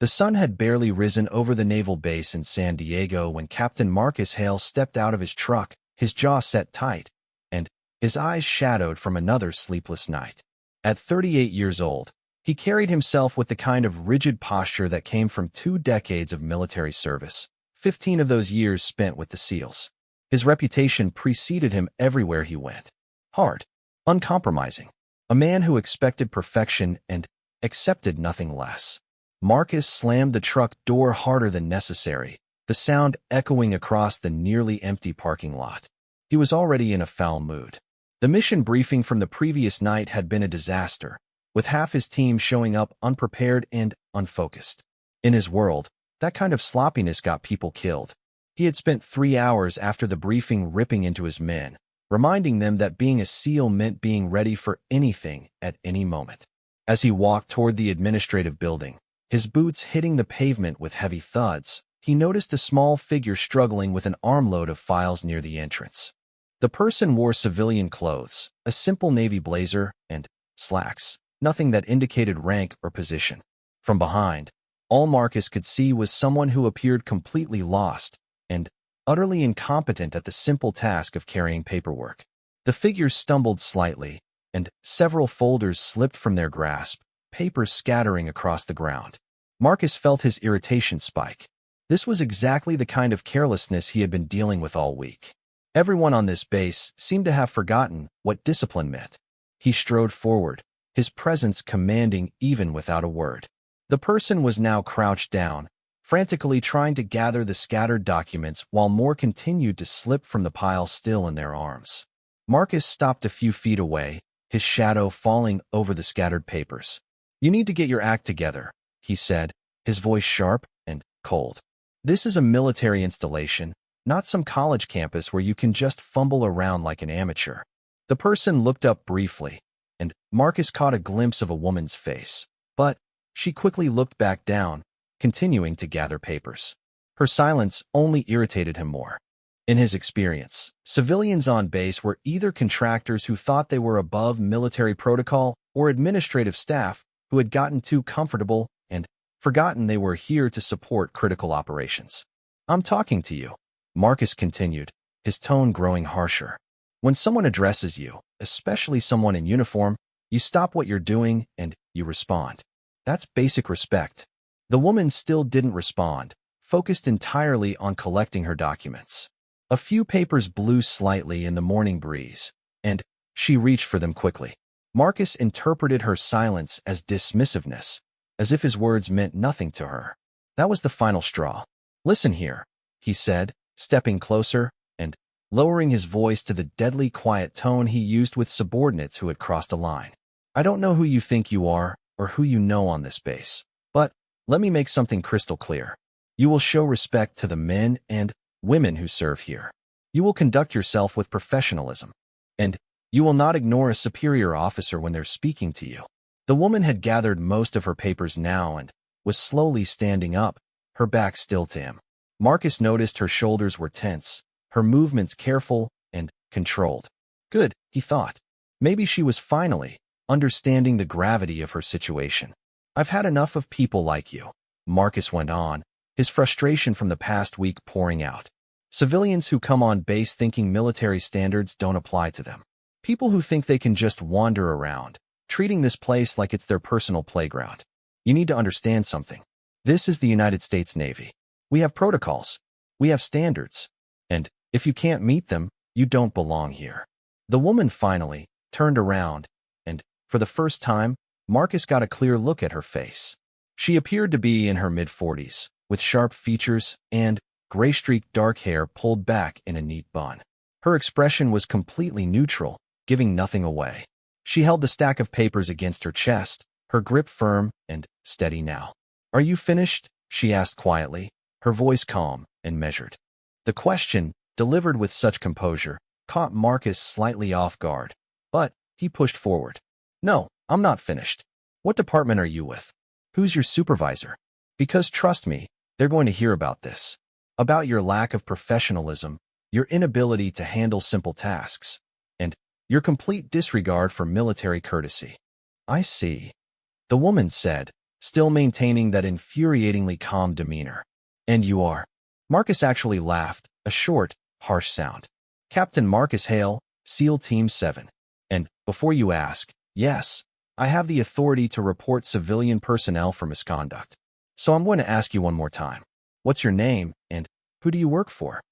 The sun had barely risen over the naval base in San Diego when Captain Marcus Hale stepped out of his truck, his jaw set tight, and his eyes shadowed from another sleepless night. At 38 years old, he carried himself with the kind of rigid posture that came from 2 decades of military service, 15 of those years spent with the SEALs. His reputation preceded him everywhere he went. Hard, uncompromising, a man who expected perfection and accepted nothing less. Marcus slammed the truck door harder than necessary, the sound echoing across the nearly empty parking lot. He was already in a foul mood. The mission briefing from the previous night had been a disaster, with half his team showing up unprepared and unfocused. In his world, that kind of sloppiness got people killed. He had spent 3 hours after the briefing ripping into his men, reminding them that being a SEAL meant being ready for anything at any moment. As he walked toward the administrative building, his boots hitting the pavement with heavy thuds, he noticed a small figure struggling with an armload of files near the entrance. The person wore civilian clothes, a simple navy blazer, and slacks, nothing that indicated rank or position. From behind, all Marcus could see was someone who appeared completely lost and utterly incompetent at the simple task of carrying paperwork. The figure stumbled slightly, and several folders slipped from their grasp, papers scattering across the ground. Marcus felt his irritation spike. This was exactly the kind of carelessness he had been dealing with all week. Everyone on this base seemed to have forgotten what discipline meant. He strode forward, his presence commanding even without a word. The person was now crouched down, frantically trying to gather the scattered documents while more continued to slip from the pile still in their arms. Marcus stopped a few feet away, his shadow falling over the scattered papers. "You need to get your act together," he said, his voice sharp and cold. "This is a military installation, not some college campus where you can just fumble around like an amateur." The person looked up briefly, and Marcus caught a glimpse of a woman's face. But she quickly looked back down, continuing to gather papers. Her silence only irritated him more. In his experience, civilians on base were either contractors who thought they were above military protocol or administrative staff who had gotten too comfortable and forgotten they were here to support critical operations. "I'm talking to you," Marcus continued, his tone growing harsher. "When someone addresses you, especially someone in uniform, you stop what you're doing and you respond. That's basic respect." The woman still didn't respond, focused entirely on collecting her documents. A few papers blew slightly in the morning breeze, and she reached for them quickly. Marcus interpreted her silence as dismissiveness, as if his words meant nothing to her. That was the final straw. "Listen here," he said, stepping closer and lowering his voice to the deadly quiet tone he used with subordinates who had crossed a line. "I don't know who you think you are or who you know on this base, but let me make something crystal clear. You will show respect to the men and women who serve here. You will conduct yourself with professionalism, and you will not ignore a superior officer when they're speaking to you." The woman had gathered most of her papers now and was slowly standing up, her back still to him. Marcus noticed her shoulders were tense, her movements careful and controlled. Good, he thought. Maybe she was finally understanding the gravity of her situation. "I've had enough of people like you," Marcus went on, his frustration from the past week pouring out. "Civilians who come on base thinking military standards don't apply to them. People who think they can just wander around, treating this place like it's their personal playground. You need to understand something. This is the United States Navy. We have protocols. We have standards. And if you can't meet them, you don't belong here." The woman finally turned around, and for the first time, Marcus got a clear look at her face. She appeared to be in her mid-40s, with sharp features and gray-streaked dark hair pulled back in a neat bun. Her expression was completely neutral, giving nothing away. She held the stack of papers against her chest, her grip firm and steady now. "Are you finished?" she asked quietly, her voice calm and measured. The question, delivered with such composure, caught Marcus slightly off guard, but he pushed forward. "No, I'm not finished. What department are you with? Who's your supervisor? Because trust me, they're going to hear about this. About your lack of professionalism, your inability to handle simple tasks, and your complete disregard for military courtesy." "I see," the woman said, still maintaining that infuriatingly calm demeanor. And you are? Marcus actually laughed, a short, harsh sound. Captain Marcus Hale, SEAL Team 7. And, before you ask, yes, I have the authority to report civilian personnel for misconduct. So I'm going to ask you one more time. What's your name, and who do you work for?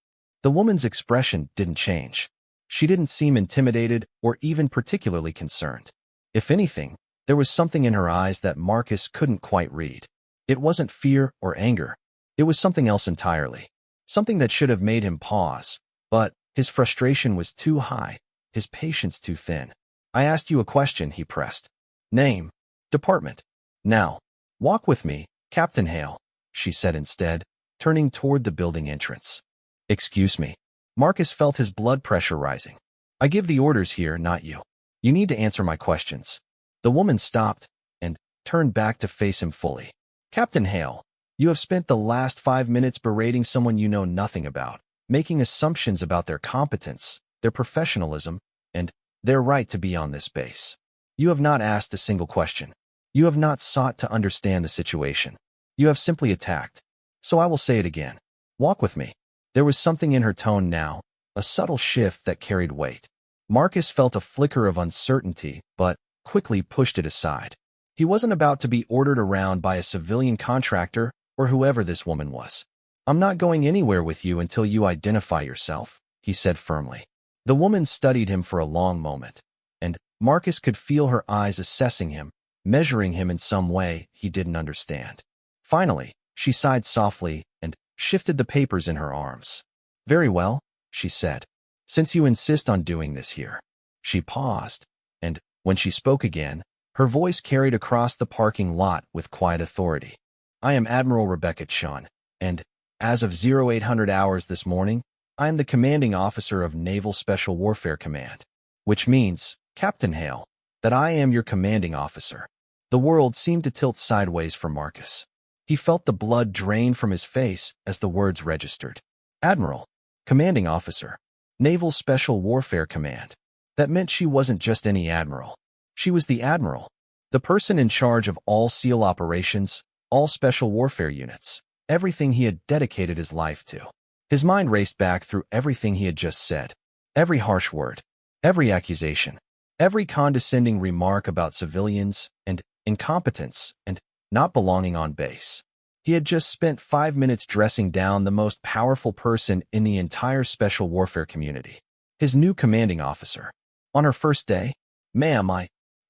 The woman's expression didn't change. She didn't seem intimidated or even particularly concerned. If anything, there was something in her eyes that Marcus couldn't quite read. It wasn't fear or anger. It was something else entirely. Something that should have made him pause. But his frustration was too high, his patience too thin. I asked you a question, he pressed. Name, department. Now, walk with me, Captain Hale, she said instead, turning toward the building entrance. Excuse me. Marcus felt his blood pressure rising. I give the orders here, not you. You need to answer my questions. The woman stopped and turned back to face him fully. Captain Hale, you have spent the last 5 minutes berating someone you know nothing about, making assumptions about their competence, their professionalism, and their right to be on this base. You have not asked a single question. You have not sought to understand the situation. You have simply attacked. So I will say it again. Walk with me. There was something in her tone now, a subtle shift that carried weight. Marcus felt a flicker of uncertainty, but quickly pushed it aside. He wasn't about to be ordered around by a civilian contractor or whoever this woman was. I'm not going anywhere with you until you identify yourself, he said firmly. The woman studied him for a long moment, and Marcus could feel her eyes assessing him, measuring him in some way he didn't understand. Finally, she sighed softly and shifted the papers in her arms. Very well, she said. Since you insist on doing this here. She paused, and when she spoke again, her voice carried across the parking lot with quiet authority. I am Admiral Rebecca Chun, and, as of 0800 hours this morning, I am the commanding officer of Naval Special Warfare Command, which means, Captain Hale, that I am your commanding officer. The world seemed to tilt sideways for Marcus. He felt the blood drain from his face as the words registered. Admiral, commanding officer, Naval Special Warfare Command. That meant she wasn't just any admiral. She was the admiral, the person in charge of all SEAL operations, all special warfare units, everything he had dedicated his life to. His mind raced back through everything he had just said. Every harsh word, every accusation, every condescending remark about civilians and incompetence and not belonging on base. He had just spent 5 minutes dressing down the most powerful person in the entire special warfare community, his new commanding officer. On her first day, "Ma'am,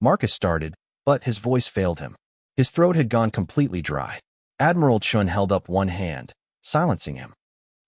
Marcus started, but his voice failed him. His throat had gone completely dry. Admiral Chun held up one hand, silencing him.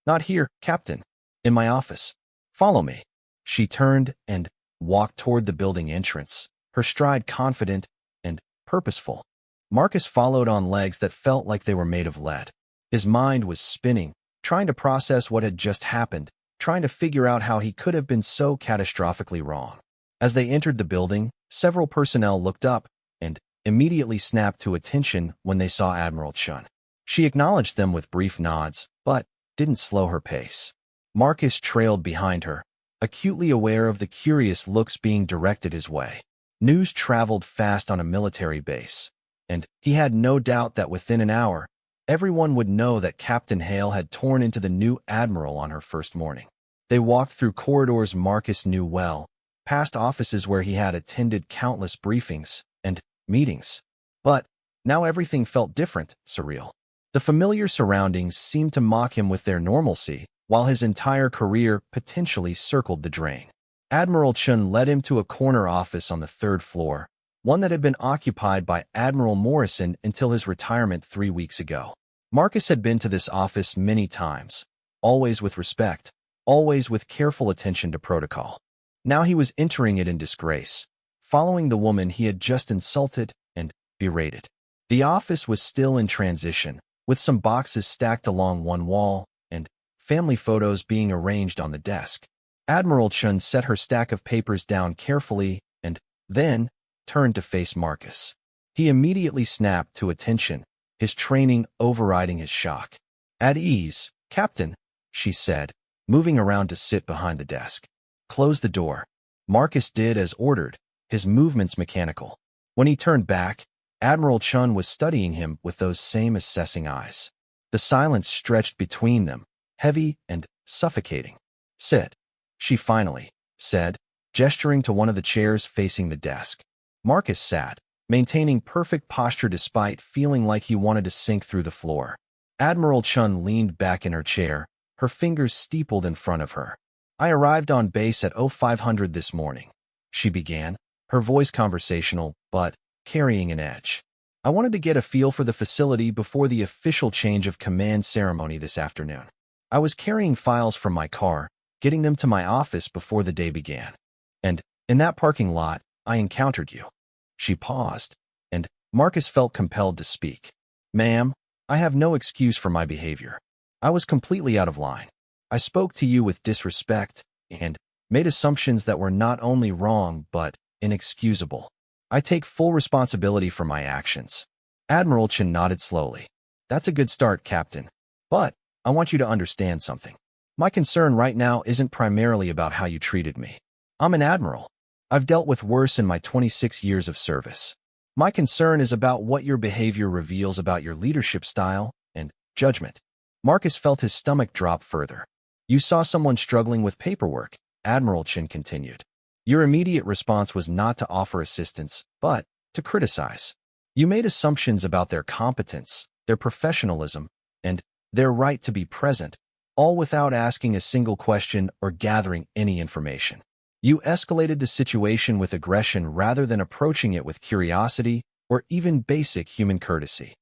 Not here, Captain. In my office. Follow me. She turned and walked toward the building entrance, her stride confident and purposeful. Marcus followed on legs that felt like they were made of lead. His mind was spinning, trying to process what had just happened, trying to figure out how he could have been so catastrophically wrong. As they entered the building, several personnel looked up and immediately snapped to attention when they saw Admiral Chun. She acknowledged them with brief nods, but didn't slow her pace. Marcus trailed behind her, acutely aware of the curious looks being directed his way. News traveled fast on a military base, and he had no doubt that within an hour, everyone would know that Captain Hale had torn into the new Admiral on her first morning. They walked through corridors Marcus knew well, past offices where he had attended countless briefings and meetings. But now everything felt different, surreal. The familiar surroundings seemed to mock him with their normalcy, while his entire career potentially circled the drain. Admiral Chun led him to a corner office on the 3rd floor, one that had been occupied by Admiral Morrison until his retirement 3 weeks ago. Marcus had been to this office many times, always with respect, always with careful attention to protocol. Now he was entering it in disgrace, following the woman he had just insulted and berated. The office was still in transition, with some boxes stacked along one wall and family photos being arranged on the desk. Admiral Chun set her stack of papers down carefully and then turned to face Marcus. He immediately snapped to attention, his training overriding his shock. At ease, Captain, she said, moving around to sit behind the desk. Close the door. Marcus did as ordered, his movements mechanical. When he turned back, Admiral Chun was studying him with those same assessing eyes. The silence stretched between them, heavy and suffocating. "Sit," she finally said, gesturing to one of the chairs facing the desk. Marcus sat, maintaining perfect posture despite feeling like he wanted to sink through the floor. Admiral Chun leaned back in her chair, her fingers steepled in front of her. "I arrived on base at 0500 this morning," she began, her voice conversational but carrying an edge. "I wanted to get a feel for the facility before the official change of command ceremony this afternoon. I was carrying files from my car, getting them to my office before the day began. And in that parking lot, I encountered you." She paused, and Marcus felt compelled to speak. "Ma'am, I have no excuse for my behavior. I was completely out of line. I spoke to you with disrespect and made assumptions that were not only wrong but inexcusable. I take full responsibility for my actions." Admiral Chen nodded slowly. "That's a good start, Captain. But I want you to understand something. My concern right now isn't primarily about how you treated me. I'm an admiral. I've dealt with worse in my 26 years of service. My concern is about what your behavior reveals about your leadership style and judgment." Marcus felt his stomach drop further. "You saw someone struggling with paperwork," Admiral Chen continued. "Your immediate response was not to offer assistance, but to criticize. You made assumptions about their competence, their professionalism, and their right to be present, all without asking a single question or gathering any information. You escalated the situation with aggression rather than approaching it with curiosity or even basic human courtesy."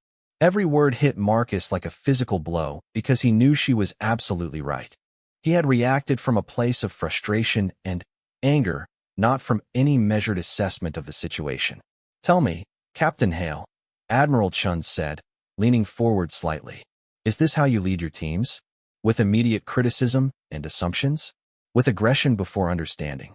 Every word hit Marcus like a physical blow because he knew she was absolutely right. He had reacted from a place of frustration and anger, not from any measured assessment of the situation. "Tell me, Captain Hale," Admiral Chun said, leaning forward slightly, "is this how you lead your teams? With immediate criticism and assumptions? With aggression before understanding?"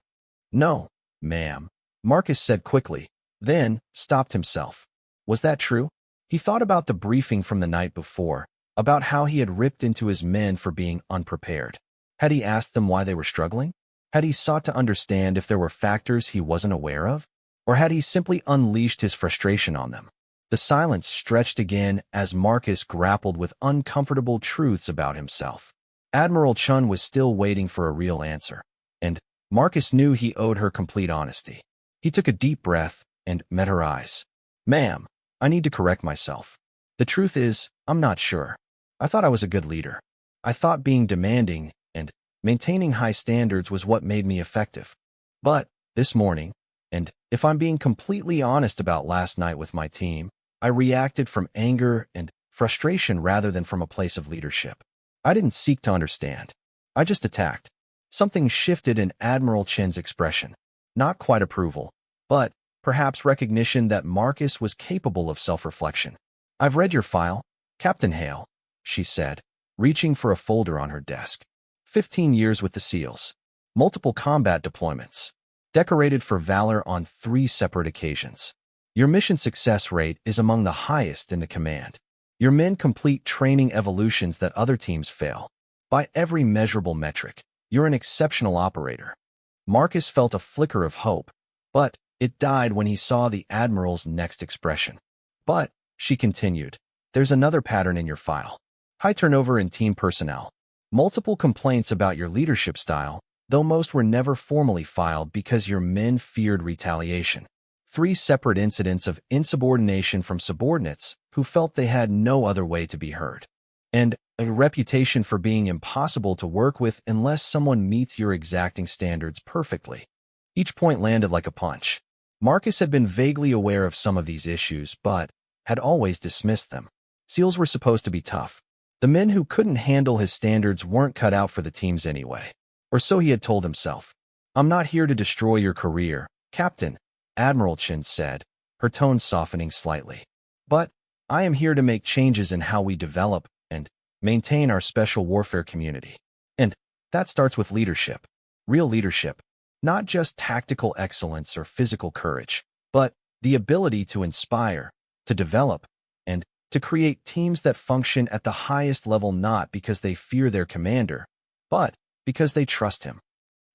"No, ma'am," Marcus said quickly, then stopped himself. Was that true? He thought about the briefing from the night before, about how he had ripped into his men for being unprepared. Had he asked them why they were struggling? Had he sought to understand if there were factors he wasn't aware of? Or had he simply unleashed his frustration on them? The silence stretched again as Marcus grappled with uncomfortable truths about himself. Admiral Chun was still waiting for a real answer, and Marcus knew he owed her complete honesty. He took a deep breath and met her eyes. "Ma'am, I need to correct myself. The truth is, I'm not sure. I thought I was a good leader. I thought being demanding and maintaining high standards was what made me effective. But this morning, and if I'm being completely honest about last night with my team, I reacted from anger and frustration rather than from a place of leadership. I didn't seek to understand. I just attacked." Something shifted in Admiral Chen's expression. Not quite approval, but perhaps recognition that Marcus was capable of self-reflection. "I've read your file, Captain Hale," she said, reaching for a folder on her desk. 15 years with the SEALs. Multiple combat deployments. Decorated for valor on 3 separate occasions. Your mission success rate is among the highest in the command. Your men complete training evolutions that other teams fail. By every measurable metric, you're an exceptional operator. Marcus felt a flicker of hope, but it died when he saw the Admiral's next expression. "But," she continued, "there's another pattern in your file. High turnover in team personnel. Multiple complaints about your leadership style, though most were never formally filed because your men feared retaliation. 3 separate incidents of insubordination from subordinates who felt they had no other way to be heard. And a reputation for being impossible to work with unless someone meets your exacting standards perfectly." Each point landed like a punch. Marcus had been vaguely aware of some of these issues, but had always dismissed them. SEALs were supposed to be tough. The men who couldn't handle his standards weren't cut out for the teams anyway. Or so he had told himself. "I'm not here to destroy your career, Captain," Admiral Chen said, her tone softening slightly. "But I am here to make changes in how we develop and maintain our special warfare community. And that starts with leadership. Real leadership. Not just tactical excellence or physical courage, but the ability to inspire, to develop, and to create teams that function at the highest level not because they fear their commander, but because they trust him."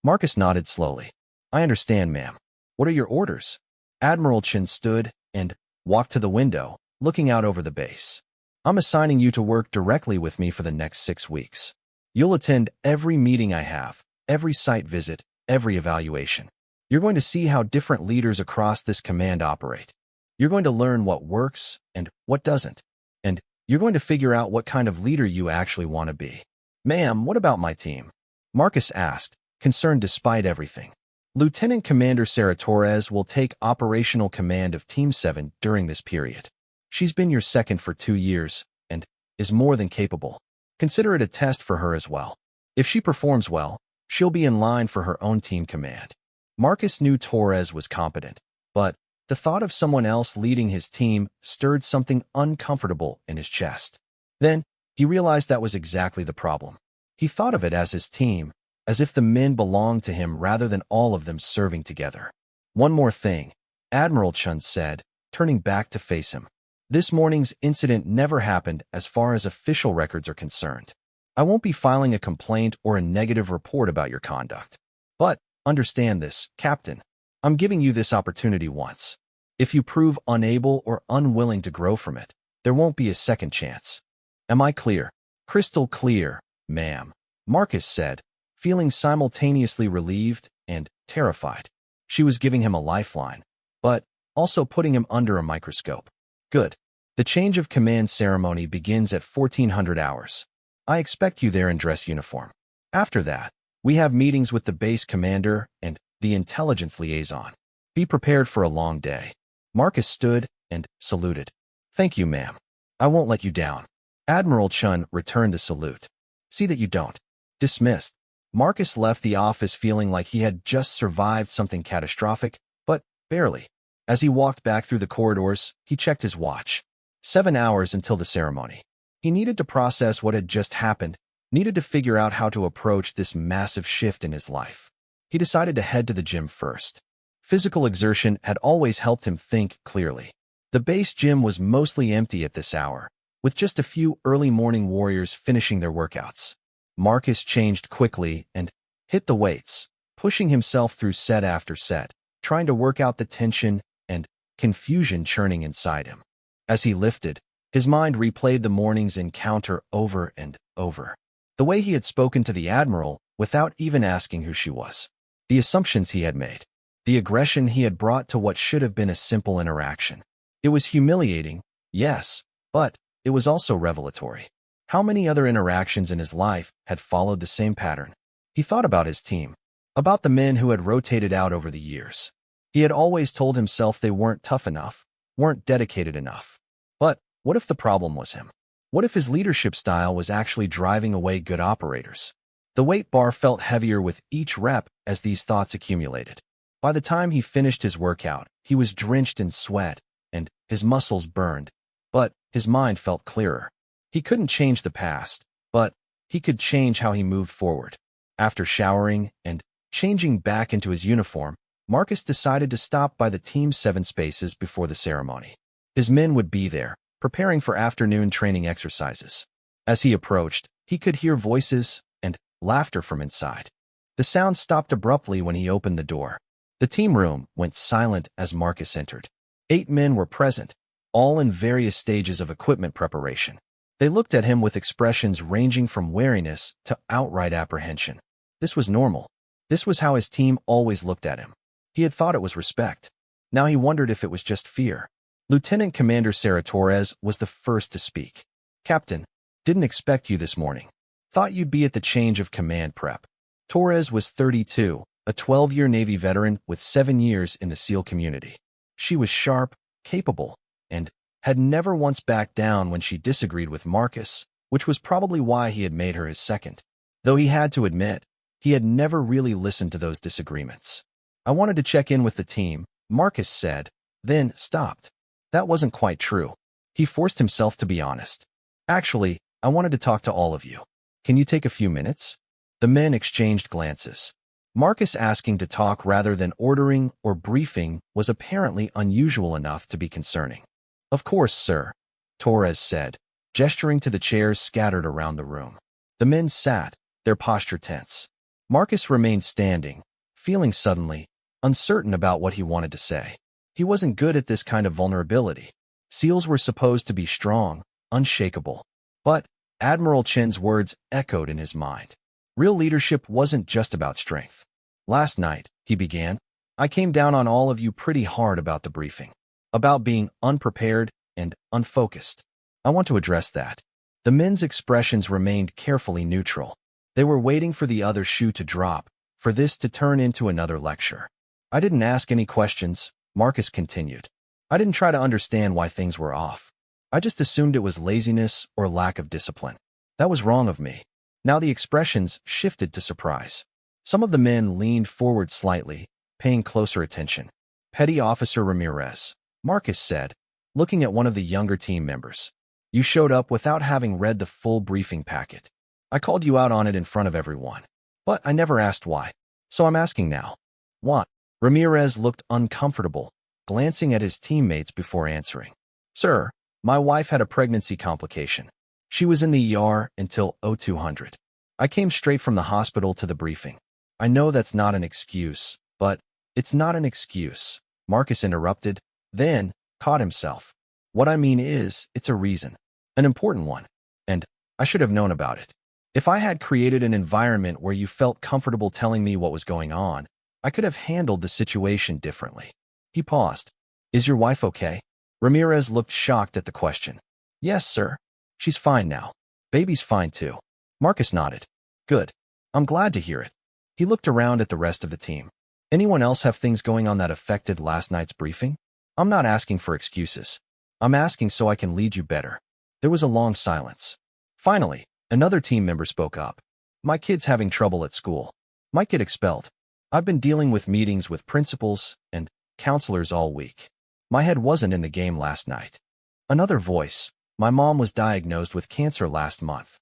Marcus nodded slowly. "I understand, ma'am. What are your orders?" Admiral Chen stood, and walked to the window, looking out over the base. I'm assigning you to work directly with me for the next 6 weeks. You'll attend every meeting I have, every site visit, every evaluation. You're going to see how different leaders across this command operate. You're going to learn what works and what doesn't. And you're going to figure out what kind of leader you actually want to be. Ma'am, what about my team? Marcus asked, concerned despite everything. Lieutenant Commander Sarah Torres will take operational command of Team 7 during this period. She's been your second for 2 years and is more than capable. Consider it a test for her as well. If she performs well, she'll be in line for her own team command. Marcus knew Torres was competent, but the thought of someone else leading his team stirred something uncomfortable in his chest. Then, he realized that was exactly the problem. He thought of it as his team, as if the men belonged to him rather than all of them serving together. One more thing, Admiral Chun said, turning back to face him. This morning's incident never happened as far as official records are concerned. I won't be filing a complaint or a negative report about your conduct. But, understand this, Captain. I'm giving you this opportunity once. If you prove unable or unwilling to grow from it, there won't be a second chance. Am I clear? Crystal clear, ma'am, Marcus said, feeling simultaneously relieved and terrified. She was giving him a lifeline, but also putting him under a microscope. Good. The change of command ceremony begins at 1400 hours. I expect you there in dress uniform. After that, we have meetings with the base commander and the intelligence liaison. Be prepared for a long day. Marcus stood and saluted. Thank you, ma'am. I won't let you down. Admiral Chun returned the salute. See that you don't. Dismissed. Marcus left the office feeling like he had just survived something catastrophic, but barely. As he walked back through the corridors, he checked his watch. 7 hours until the ceremony. He needed to process what had just happened, needed to figure out how to approach this massive shift in his life. He decided to head to the gym first. Physical exertion had always helped him think clearly. The base gym was mostly empty at this hour, with just a few early morning warriors finishing their workouts. Marcus changed quickly and hit the weights, pushing himself through set after set, trying to work out the tension and confusion churning inside him. As he lifted, his mind replayed the morning's encounter over and over. The way he had spoken to the Admiral without even asking who she was. The assumptions he had made. The aggression he had brought to what should have been a simple interaction. It was humiliating, yes, but it was also revelatory. How many other interactions in his life had followed the same pattern? He thought about his team, about the men who had rotated out over the years. He had always told himself they weren't tough enough, weren't dedicated enough. But what if the problem was him? What if his leadership style was actually driving away good operators? The weight bar felt heavier with each rep as these thoughts accumulated. By the time he finished his workout, he was drenched in sweat, and his muscles burned, but his mind felt clearer. He couldn't change the past, but he could change how he moved forward. After showering and changing back into his uniform, Marcus decided to stop by the Team 7 spaces before the ceremony. His men would be there, preparing for afternoon training exercises. As he approached, he could hear voices and laughter from inside. The sound stopped abruptly when he opened the door. The team room went silent as Marcus entered. 8 men were present, all in various stages of equipment preparation. They looked at him with expressions ranging from wariness to outright apprehension. This was normal. This was how his team always looked at him. He had thought it was respect. Now he wondered if it was just fear. Lieutenant Commander Sarah Torres was the first to speak. Captain, didn't expect you this morning. Thought you'd be at the change of command prep. Torres was 32, a 12-year Navy veteran with 7 years in the SEAL community. She was sharp, capable, and had never once backed down when she disagreed with Marcus, which was probably why he had made her his second. Though he had to admit, he had never really listened to those disagreements. I wanted to check in with the team, Marcus said, then stopped. That wasn't quite true. He forced himself to be honest. Actually, I wanted to talk to all of you. Can you take a few minutes? The men exchanged glances. Marcus asking to talk rather than ordering or briefing was apparently unusual enough to be concerning. Of course, sir, Torres said, gesturing to the chairs scattered around the room. The men sat, their posture tense. Marcus remained standing, feeling suddenly uncertain about what he wanted to say. He wasn't good at this kind of vulnerability. SEALs were supposed to be strong, unshakable. But Admiral Chen's words echoed in his mind. Real leadership wasn't just about strength. Last night, he began, I came down on all of you pretty hard about the briefing. About being unprepared and unfocused. I want to address that. The men's expressions remained carefully neutral. They were waiting for the other shoe to drop, for this to turn into another lecture. I didn't ask any questions, Marcus continued. I didn't try to understand why things were off. I just assumed it was laziness or lack of discipline. That was wrong of me. Now the expressions shifted to surprise. Some of the men leaned forward slightly, paying closer attention. Petty Officer Ramirez, Marcus said, looking at one of the younger team members. You showed up without having read the full briefing packet. I called you out on it in front of everyone. But I never asked why. So I'm asking now. What? Ramirez looked uncomfortable, glancing at his teammates before answering. Sir, my wife had a pregnancy complication. She was in the ER until 0200. I came straight from the hospital to the briefing. I know that's not an excuse, but it's not an excuse. Marcus interrupted, then caught himself. What I mean is, it's a reason. An important one. And I should have known about it. If I had created an environment where you felt comfortable telling me what was going on, I could have handled the situation differently. He paused. Is your wife okay? Ramirez looked shocked at the question. Yes, sir. She's fine now. Baby's fine too. Marcus nodded. Good. I'm glad to hear it. He looked around at the rest of the team. Anyone else have things going on that affected last night's briefing? I'm not asking for excuses. I'm asking so I can lead you better. There was a long silence. Finally, another team member spoke up. My kid's having trouble at school. Might get expelled. I've been dealing with meetings with principals and counselors all week. My head wasn't in the game last night. Another voice. My mom was diagnosed with cancer last month.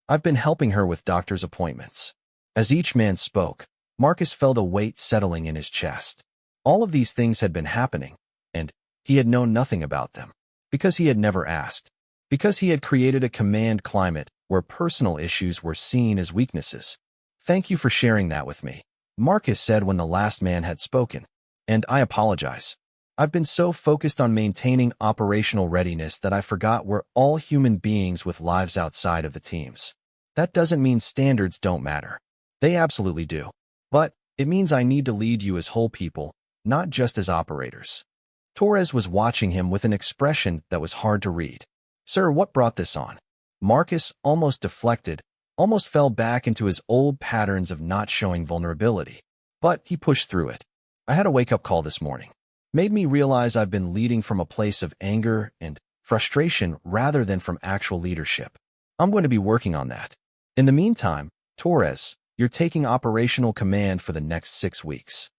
I've been helping her with doctor's appointments. As each man spoke, Marcus felt a weight settling in his chest. All of these things had been happening, and he had known nothing about them. Because he had never asked. Because he had created a command climate where personal issues were seen as weaknesses. Thank you for sharing that with me, Marcus said when the last man had spoken. And I apologize. I've been so focused on maintaining operational readiness that I forgot we're all human beings with lives outside of the teams. That doesn't mean standards don't matter. They absolutely do. But it means I need to lead you as whole people, not just as operators. Torres was watching him with an expression that was hard to read. Sir, what brought this on? Marcus, almost deflected, almost fell back into his old patterns of not showing vulnerability. But he pushed through it. I had a wake-up call this morning. Made me realize I've been leading from a place of anger and frustration rather than from actual leadership. I'm going to be working on that. In the meantime, Torres, you're taking operational command for the next 6 weeks.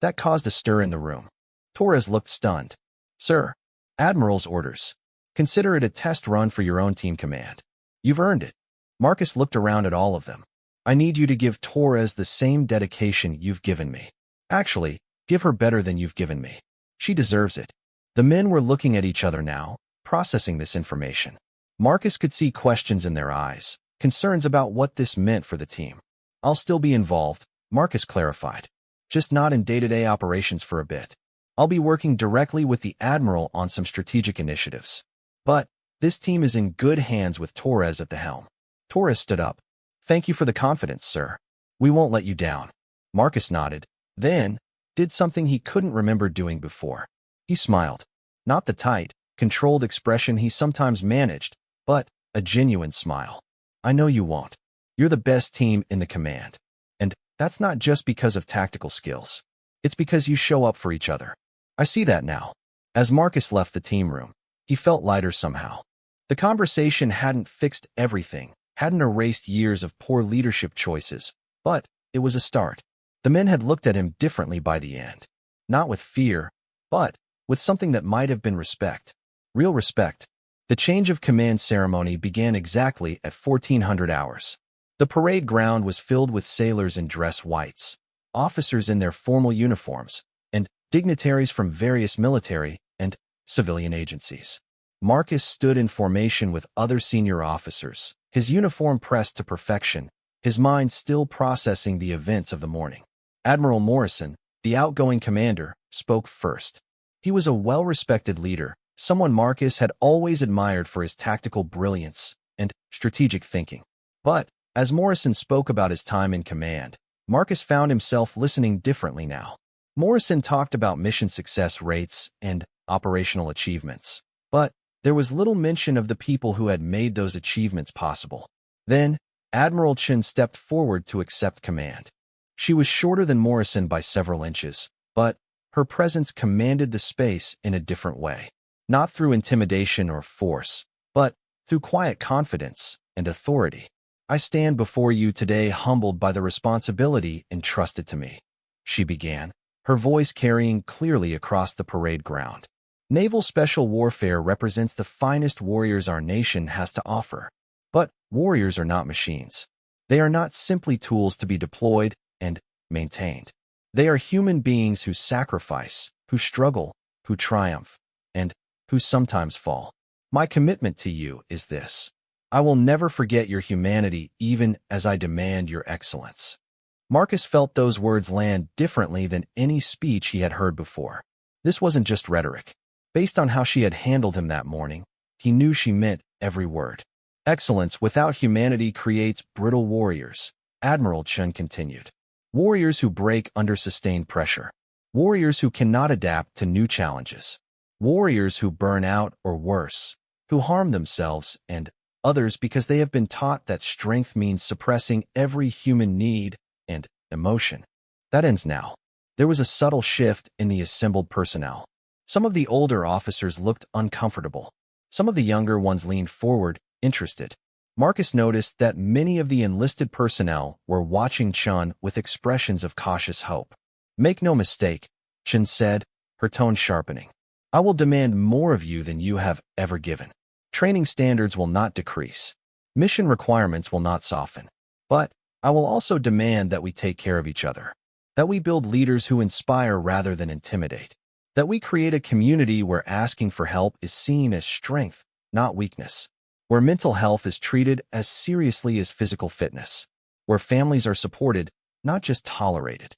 That caused a stir in the room. Torres looked stunned. Sir, Admiral's orders. Consider it a test run for your own team command. You've earned it. Marcus looked around at all of them. I need you to give Torres the same dedication you've given me. Actually, give her better than you've given me. She deserves it. The men were looking at each other now, processing this information. Marcus could see questions in their eyes, concerns about what this meant for the team. I'll still be involved, Marcus clarified. Just not in day-to-day operations for a bit. I'll be working directly with the Admiral on some strategic initiatives. But this team is in good hands with Torres at the helm. Torres stood up. Thank you for the confidence, sir. We won't let you down. Marcus nodded, then did something he couldn't remember doing before. He smiled. Not the tight, controlled expression he sometimes managed, but a genuine smile. I know you won't. You're the best team in the command. And that's not just because of tactical skills. It's because you show up for each other. I see that now. As Marcus left the team room, he felt lighter somehow. The conversation hadn't fixed everything, hadn't erased years of poor leadership choices, but it was a start. The men had looked at him differently by the end. Not with fear, but with something that might have been respect. Real respect. The change of command ceremony began exactly at 1400 hours. The parade ground was filled with sailors in dress whites, officers in their formal uniforms, and dignitaries from various military and civilian agencies. Marcus stood in formation with other senior officers, his uniform pressed to perfection, his mind still processing the events of the morning. Admiral Morrison, the outgoing commander, spoke first. He was a well-respected leader, someone Marcus had always admired for his tactical brilliance and strategic thinking. But, as Morrison spoke about his time in command, Marcus found himself listening differently now. Morrison talked about mission success rates and operational achievements, but there was little mention of the people who had made those achievements possible. Then, Admiral Chen stepped forward to accept command. She was shorter than Morrison by several inches, but her presence commanded the space in a different way. Not through intimidation or force, but through quiet confidence and authority. I stand before you today humbled by the responsibility entrusted to me, she began, her voice carrying clearly across the parade ground. Naval special warfare represents the finest warriors our nation has to offer. But warriors are not machines. They are not simply tools to be deployed and maintained. They are human beings who sacrifice, who struggle, who triumph, and who sometimes fall. My commitment to you is this. I will never forget your humanity even as I demand your excellence. Marcus felt those words land differently than any speech he had heard before. This wasn't just rhetoric. Based on how she had handled him that morning, he knew she meant every word. Excellence without humanity creates brittle warriors, Admiral Chen continued. Warriors who break under sustained pressure. Warriors who cannot adapt to new challenges. Warriors who burn out or worse, who harm themselves and others because they have been taught that strength means suppressing every human need and emotion. That ends now. There was a subtle shift in the assembled personnel. Some of the older officers looked uncomfortable. Some of the younger ones leaned forward, interested. Marcus noticed that many of the enlisted personnel were watching Chen with expressions of cautious hope. Make no mistake, Chen said, her tone sharpening. I will demand more of you than you have ever given. Training standards will not decrease. Mission requirements will not soften. But I will also demand that we take care of each other. That we build leaders who inspire rather than intimidate. That we create a community where asking for help is seen as strength, not weakness. Where mental health is treated as seriously as physical fitness. Where families are supported, not just tolerated.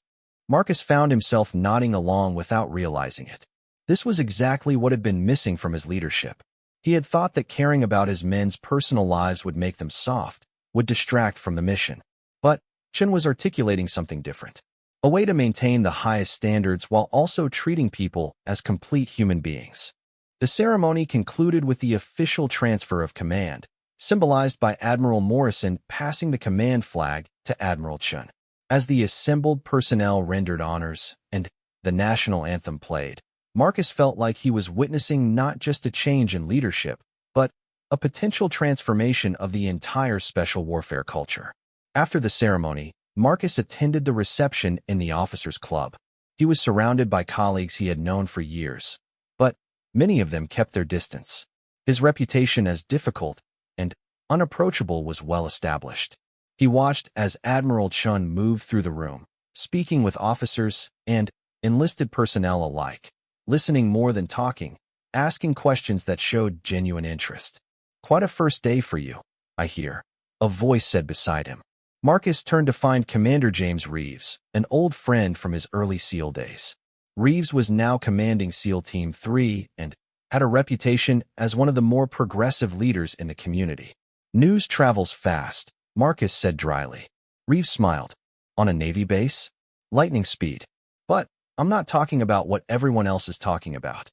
Marcus found himself nodding along without realizing it. This was exactly what had been missing from his leadership. He had thought that caring about his men's personal lives would make them soft, would distract from the mission. But Chen was articulating something different. A way to maintain the highest standards while also treating people as complete human beings. The ceremony concluded with the official transfer of command, symbolized by Admiral Morrison passing the command flag to Admiral Chen. As the assembled personnel rendered honors and the national anthem played, Marcus felt like he was witnessing not just a change in leadership, but a potential transformation of the entire special warfare culture. After the ceremony, Marcus attended the reception in the officers' club. He was surrounded by colleagues he had known for years, but many of them kept their distance. His reputation as difficult and unapproachable was well established. He watched as Admiral Chen moved through the room, speaking with officers and enlisted personnel alike, listening more than talking, asking questions that showed genuine interest. Quite a first day for you, I hear, a voice said beside him. Marcus turned to find Commander James Reeves, an old friend from his early SEAL days. Reeves was now commanding SEAL Team 3 and had a reputation as one of the more progressive leaders in the community. News travels fast, Marcus said dryly. Reeves smiled. On a Navy base? Lightning speed. But I'm not talking about what everyone else is talking about.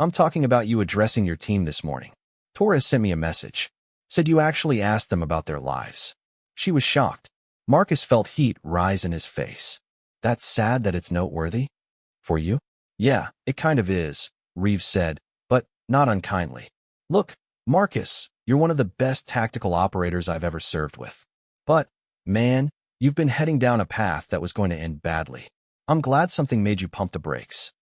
I'm talking about you addressing your team this morning. Torres sent me a message. Said you actually asked them about their lives. She was shocked. Marcus felt heat rise in his face. That's sad that it's noteworthy? For you? Yeah, it kind of is, Reeves said, but not unkindly. Look, Marcus, you're one of the best tactical operators I've ever served with. But, man, you've been heading down a path that was going to end badly. I'm glad something made you pump the brakes.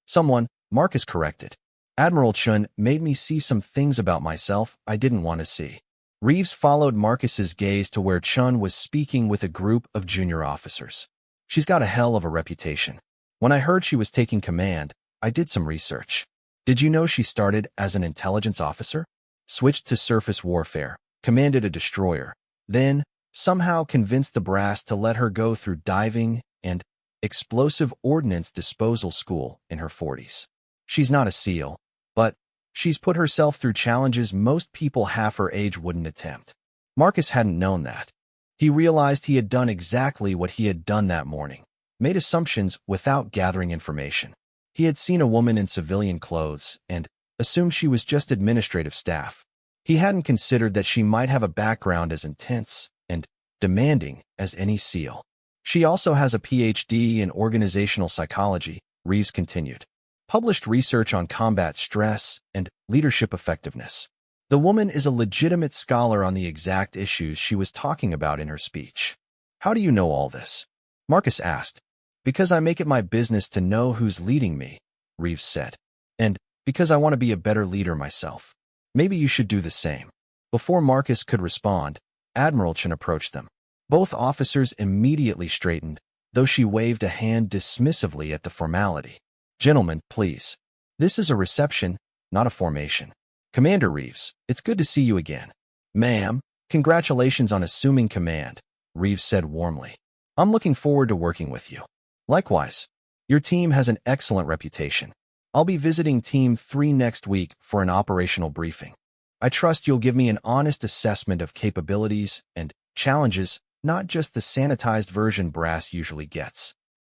Someone, Marcus corrected. Admiral Chen made me see some things about myself I didn't want to see. Reeves followed Marcus's gaze to where Chen was speaking with a group of junior officers. She's got a hell of a reputation. When I heard she was taking command, I did some research. Did you know she started as an intelligence officer? Switched to surface warfare, commanded a destroyer, then somehow convinced the brass to let her go through diving and explosive ordnance disposal school in her 40s. She's not a SEAL, but she's put herself through challenges most people half her age wouldn't attempt. Marcus hadn't known that. He realized he had done exactly what he had done that morning, made assumptions without gathering information. He had seen a woman in civilian clothes and assumed she was just administrative staff. He hadn't considered that she might have a background as intense and demanding as any SEAL. She also has a PhD in organizational psychology, Reeves continued. Published research on combat stress and leadership effectiveness. The woman is a legitimate scholar on the exact issues she was talking about in her speech. How do you know all this? Marcus asked. Because I make it my business to know who's leading me, Reeves said. And because I want to be a better leader myself. Maybe you should do the same. Before Marcus could respond, Admiral Chen approached them. Both officers immediately straightened, though she waved a hand dismissively at the formality. Gentlemen, please. This is a reception, not a formation. Commander Reeves, it's good to see you again. Ma'am, congratulations on assuming command, Reeves said warmly. I'm looking forward to working with you. Likewise, your team has an excellent reputation. I'll be visiting Team 3 next week for an operational briefing. I trust you'll give me an honest assessment of capabilities and challenges, not just the sanitized version brass usually gets.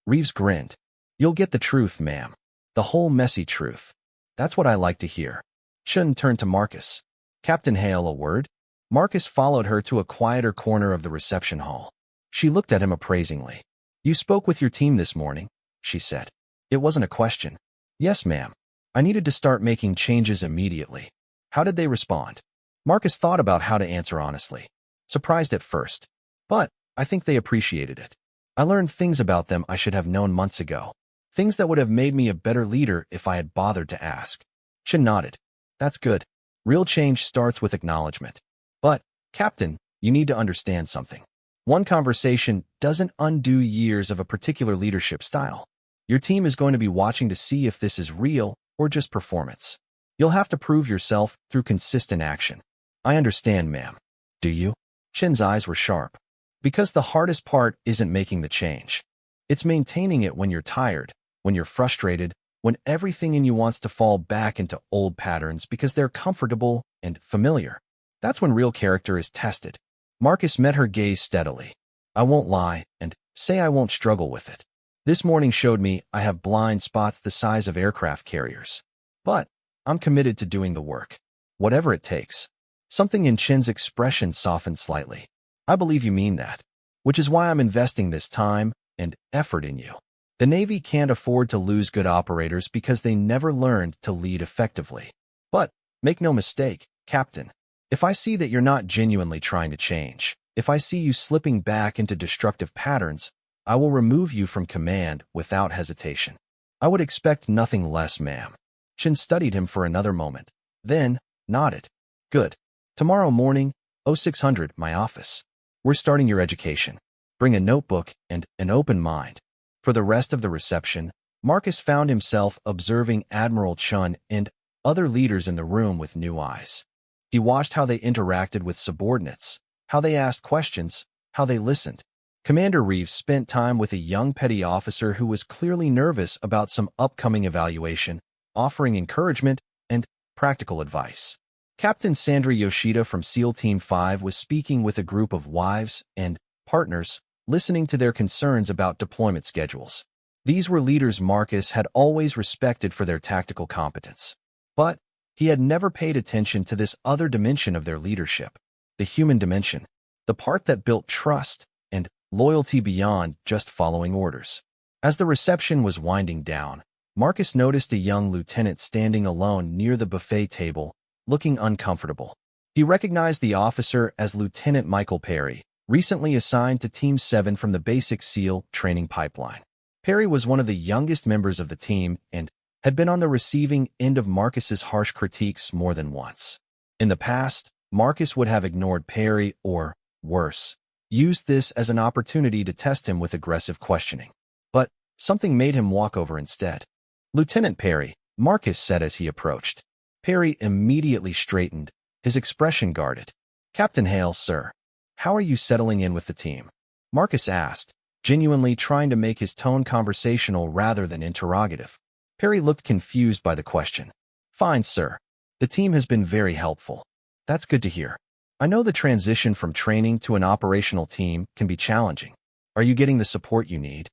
Reeves grinned. You'll get the truth, ma'am. The whole messy truth. That's what I like to hear. Chen turned to Marcus. Captain Hale, a word? Marcus followed her to a quieter corner of the reception hall. She looked at him appraisingly. You spoke with your team this morning, she said. It wasn't a question. Yes, ma'am. I needed to start making changes immediately. How did they respond? Marcus thought about how to answer honestly. Surprised at first. But I think they appreciated it. I learned things about them I should have known months ago. Things that would have made me a better leader if I had bothered to ask. Chen nodded. That's good. Real change starts with acknowledgement. But, Captain, you need to understand something. One conversation doesn't undo years of a particular leadership style. Your team is going to be watching to see if this is real or just performance. You'll have to prove yourself through consistent action. I understand, ma'am. Do you? Chen's eyes were sharp. Because the hardest part isn't making the change. It's maintaining it when you're tired, when you're frustrated, when everything in you wants to fall back into old patterns because they're comfortable and familiar. That's when real character is tested. Marcus met her gaze steadily. I won't lie and say I won't struggle with it. This morning showed me I have blind spots the size of aircraft carriers. But I'm committed to doing the work. Whatever it takes. Something in Chen's expression softened slightly. I believe you mean that. Which is why I'm investing this time and effort in you. The Navy can't afford to lose good operators because they never learned to lead effectively. But make no mistake, Captain. If I see that you're not genuinely trying to change, if I see you slipping back into destructive patterns, I will remove you from command without hesitation. I would expect nothing less, ma'am. Chen studied him for another moment, then nodded. Good. Tomorrow morning, 0600, my office. We're starting your education. Bring a notebook and an open mind. For the rest of the reception, Marcus found himself observing Admiral Chen and other leaders in the room with new eyes. He watched how they interacted with subordinates, how they asked questions, how they listened. Commander Reeves spent time with a young petty officer who was clearly nervous about some upcoming evaluation, offering encouragement and practical advice. Captain Sandra Yoshida from SEAL Team 5 was speaking with a group of wives and partners, listening to their concerns about deployment schedules. These were leaders Marcus had always respected for their tactical competence. But he had never paid attention to this other dimension of their leadership, the human dimension, the part that built trust and loyalty beyond just following orders. As the reception was winding down, Marcus noticed a young lieutenant standing alone near the buffet table, looking uncomfortable. He recognized the officer as Lieutenant Michael Perry, recently assigned to Team 7 from the Basic SEAL training pipeline. Perry was one of the youngest members of the team and had been on the receiving end of Marcus's harsh critiques more than once. In the past, Marcus would have ignored Perry or, worse, used this as an opportunity to test him with aggressive questioning. But something made him walk over instead. Lieutenant Perry, Marcus said as he approached. Perry immediately straightened, his expression guarded. Captain Hale, sir. How are you settling in with the team? Marcus asked, genuinely trying to make his tone conversational rather than interrogative. Perry looked confused by the question. Fine, sir. The team has been very helpful. That's good to hear. I know the transition from training to an operational team can be challenging. Are you getting the support you need?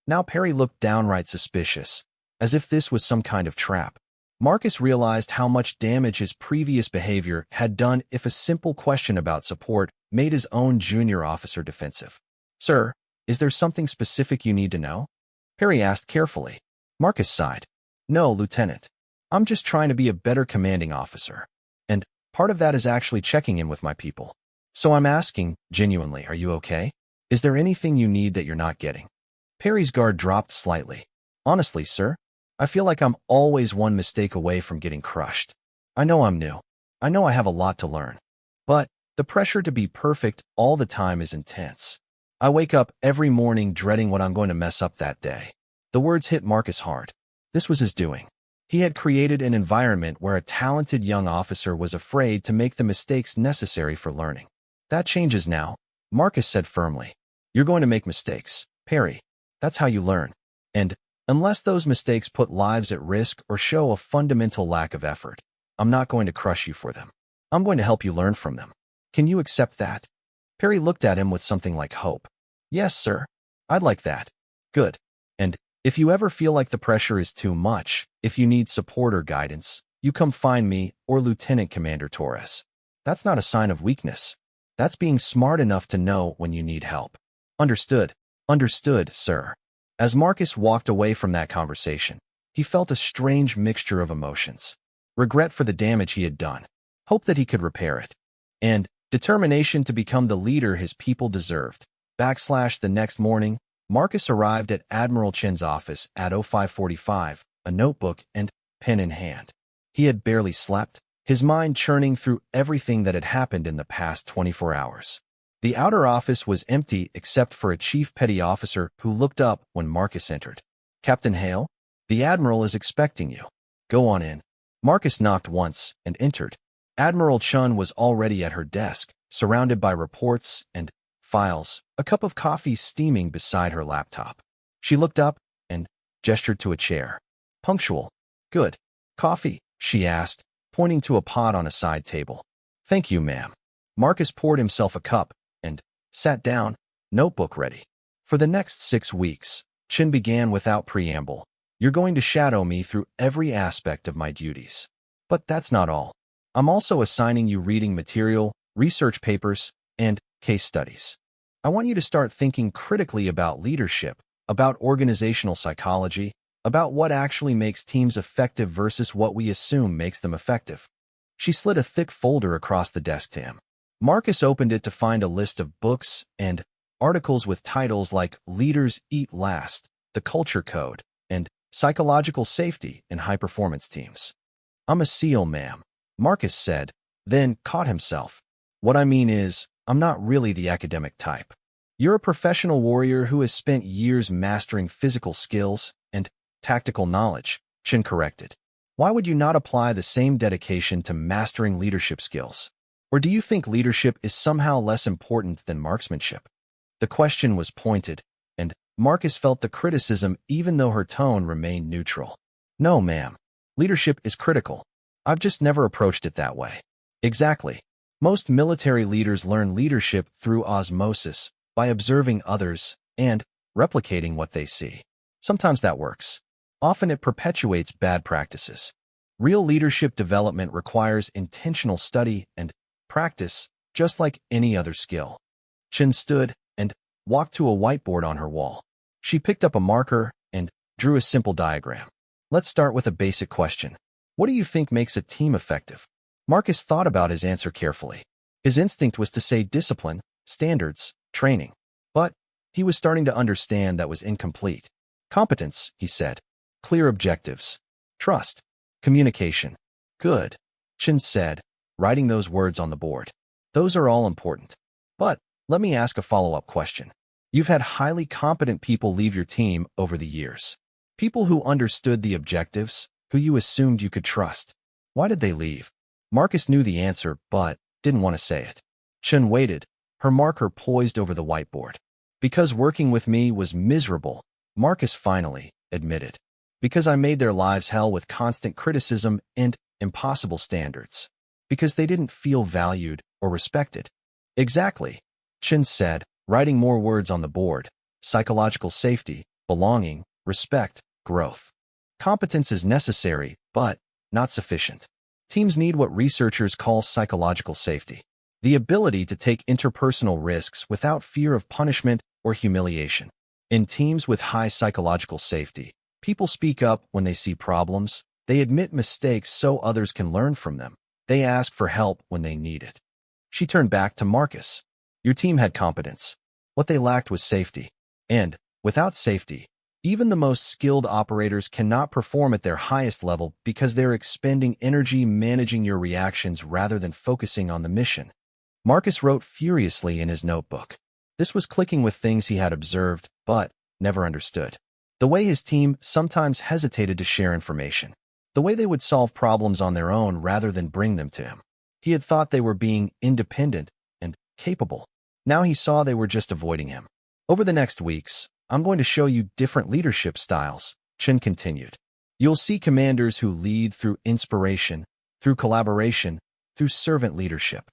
Now Perry looked downright suspicious, as if this was some kind of trap. Marcus realized how much damage his previous behavior had done if a simple question about support made his own junior officer defensive. Sir, is there something specific you need to know? Perry asked carefully. Marcus sighed. No, Lieutenant. I'm just trying to be a better commanding officer. And part of that is actually checking in with my people. So I'm asking, genuinely, are you okay? Is there anything you need that you're not getting? Perry's guard dropped slightly. Honestly, sir, I feel like I'm always one mistake away from getting crushed. I know I'm new. I know I have a lot to learn. But the pressure to be perfect all the time is intense. I wake up every morning dreading what I'm going to mess up that day. The words hit Marcus hard. This was his doing. He had created an environment where a talented young officer was afraid to make the mistakes necessary for learning. That changes now, Marcus said firmly. You're going to make mistakes, Perry. That's how you learn. And unless those mistakes put lives at risk or show a fundamental lack of effort, I'm not going to crush you for them. I'm going to help you learn from them. Can you accept that? Perry looked at him with something like hope. Yes, sir. I'd like that. Good. And if you ever feel like the pressure is too much, if you need support or guidance, you come find me or Lieutenant Commander Torres. That's not a sign of weakness. That's being smart enough to know when you need help. Understood. Understood, sir. As Marcus walked away from that conversation, he felt a strange mixture of emotions. Regret for the damage he had done, hope that he could repair it, and determination to become the leader his people deserved. The next morning, Marcus arrived at Admiral Chen's office at 05:45, a notebook and pen in hand. He had barely slept, his mind churning through everything that had happened in the past 24 hours. The outer office was empty except for a chief petty officer who looked up when Marcus entered. Captain Hale, the Admiral is expecting you. Go on in. Marcus knocked once and entered. Admiral Chen was already at her desk, surrounded by reports and files, a cup of coffee steaming beside her laptop. She looked up and gestured to a chair. Punctual. Good. Coffee, she asked, pointing to a pot on a side table. Thank you, ma'am. Marcus poured himself a cup and sat down, notebook ready. For the next 6 weeks, Chen began without preamble. You're going to shadow me through every aspect of my duties. But that's not all. I'm also assigning you reading material, research papers, and case studies. I want you to start thinking critically about leadership, about organizational psychology, about what actually makes teams effective versus what we assume makes them effective. She slid a thick folder across the desk to him. Marcus opened it to find a list of books and articles with titles like Leaders Eat Last, The Culture Code, and Psychological Safety in High-Performance Teams. I'm a SEAL, ma'am, Marcus said, then caught himself. What I mean is, I'm not really the academic type. You're a professional warrior who has spent years mastering physical skills and tactical knowledge, Chen corrected. Why would you not apply the same dedication to mastering leadership skills? Or do you think leadership is somehow less important than marksmanship? The question was pointed, and Marcus felt the criticism even though her tone remained neutral. No, ma'am. Leadership is critical. I've just never approached it that way. Exactly. Most military leaders learn leadership through osmosis, by observing others and replicating what they see. Sometimes that works. Often it perpetuates bad practices. Real leadership development requires intentional study and practice, just like any other skill. Chen stood and walked to a whiteboard on her wall. She picked up a marker and drew a simple diagram. Let's start with a basic question. What do you think makes a team effective? Marcus thought about his answer carefully. His instinct was to say discipline, standards, training. But he was starting to understand that was incomplete. Competence, he said. Clear objectives. Trust. Communication. Good, Chen said, writing those words on the board. Those are all important. But let me ask a follow-up question. You've had highly competent people leave your team over the years. People who understood the objectives, who you assumed you could trust. Why did they leave? Marcus knew the answer, but didn't want to say it. Chen waited, her marker poised over the whiteboard. Because working with me was miserable, Marcus finally admitted. Because I made their lives hell with constant criticism and impossible standards. Because they didn't feel valued or respected. Exactly, Chen said, writing more words on the board. Psychological safety, belonging, respect, growth. Competence is necessary, but not sufficient. Teams need what researchers call psychological safety. The ability to take interpersonal risks without fear of punishment or humiliation. In teams with high psychological safety, people speak up when they see problems, they admit mistakes so others can learn from them, they ask for help when they need it. She turned back to Marcus. Your team had competence. What they lacked was safety. And, without safety, even the most skilled operators cannot perform at their highest level because they're expending energy managing your reactions rather than focusing on the mission. Marcus wrote furiously in his notebook. This was clicking with things he had observed, but never understood. The way his team sometimes hesitated to share information. The way they would solve problems on their own rather than bring them to him. He had thought they were being independent and capable. Now he saw they were just avoiding him. Over the next weeks, I'm going to show you different leadership styles, Chen continued. You'll see commanders who lead through inspiration, through collaboration, through servant leadership.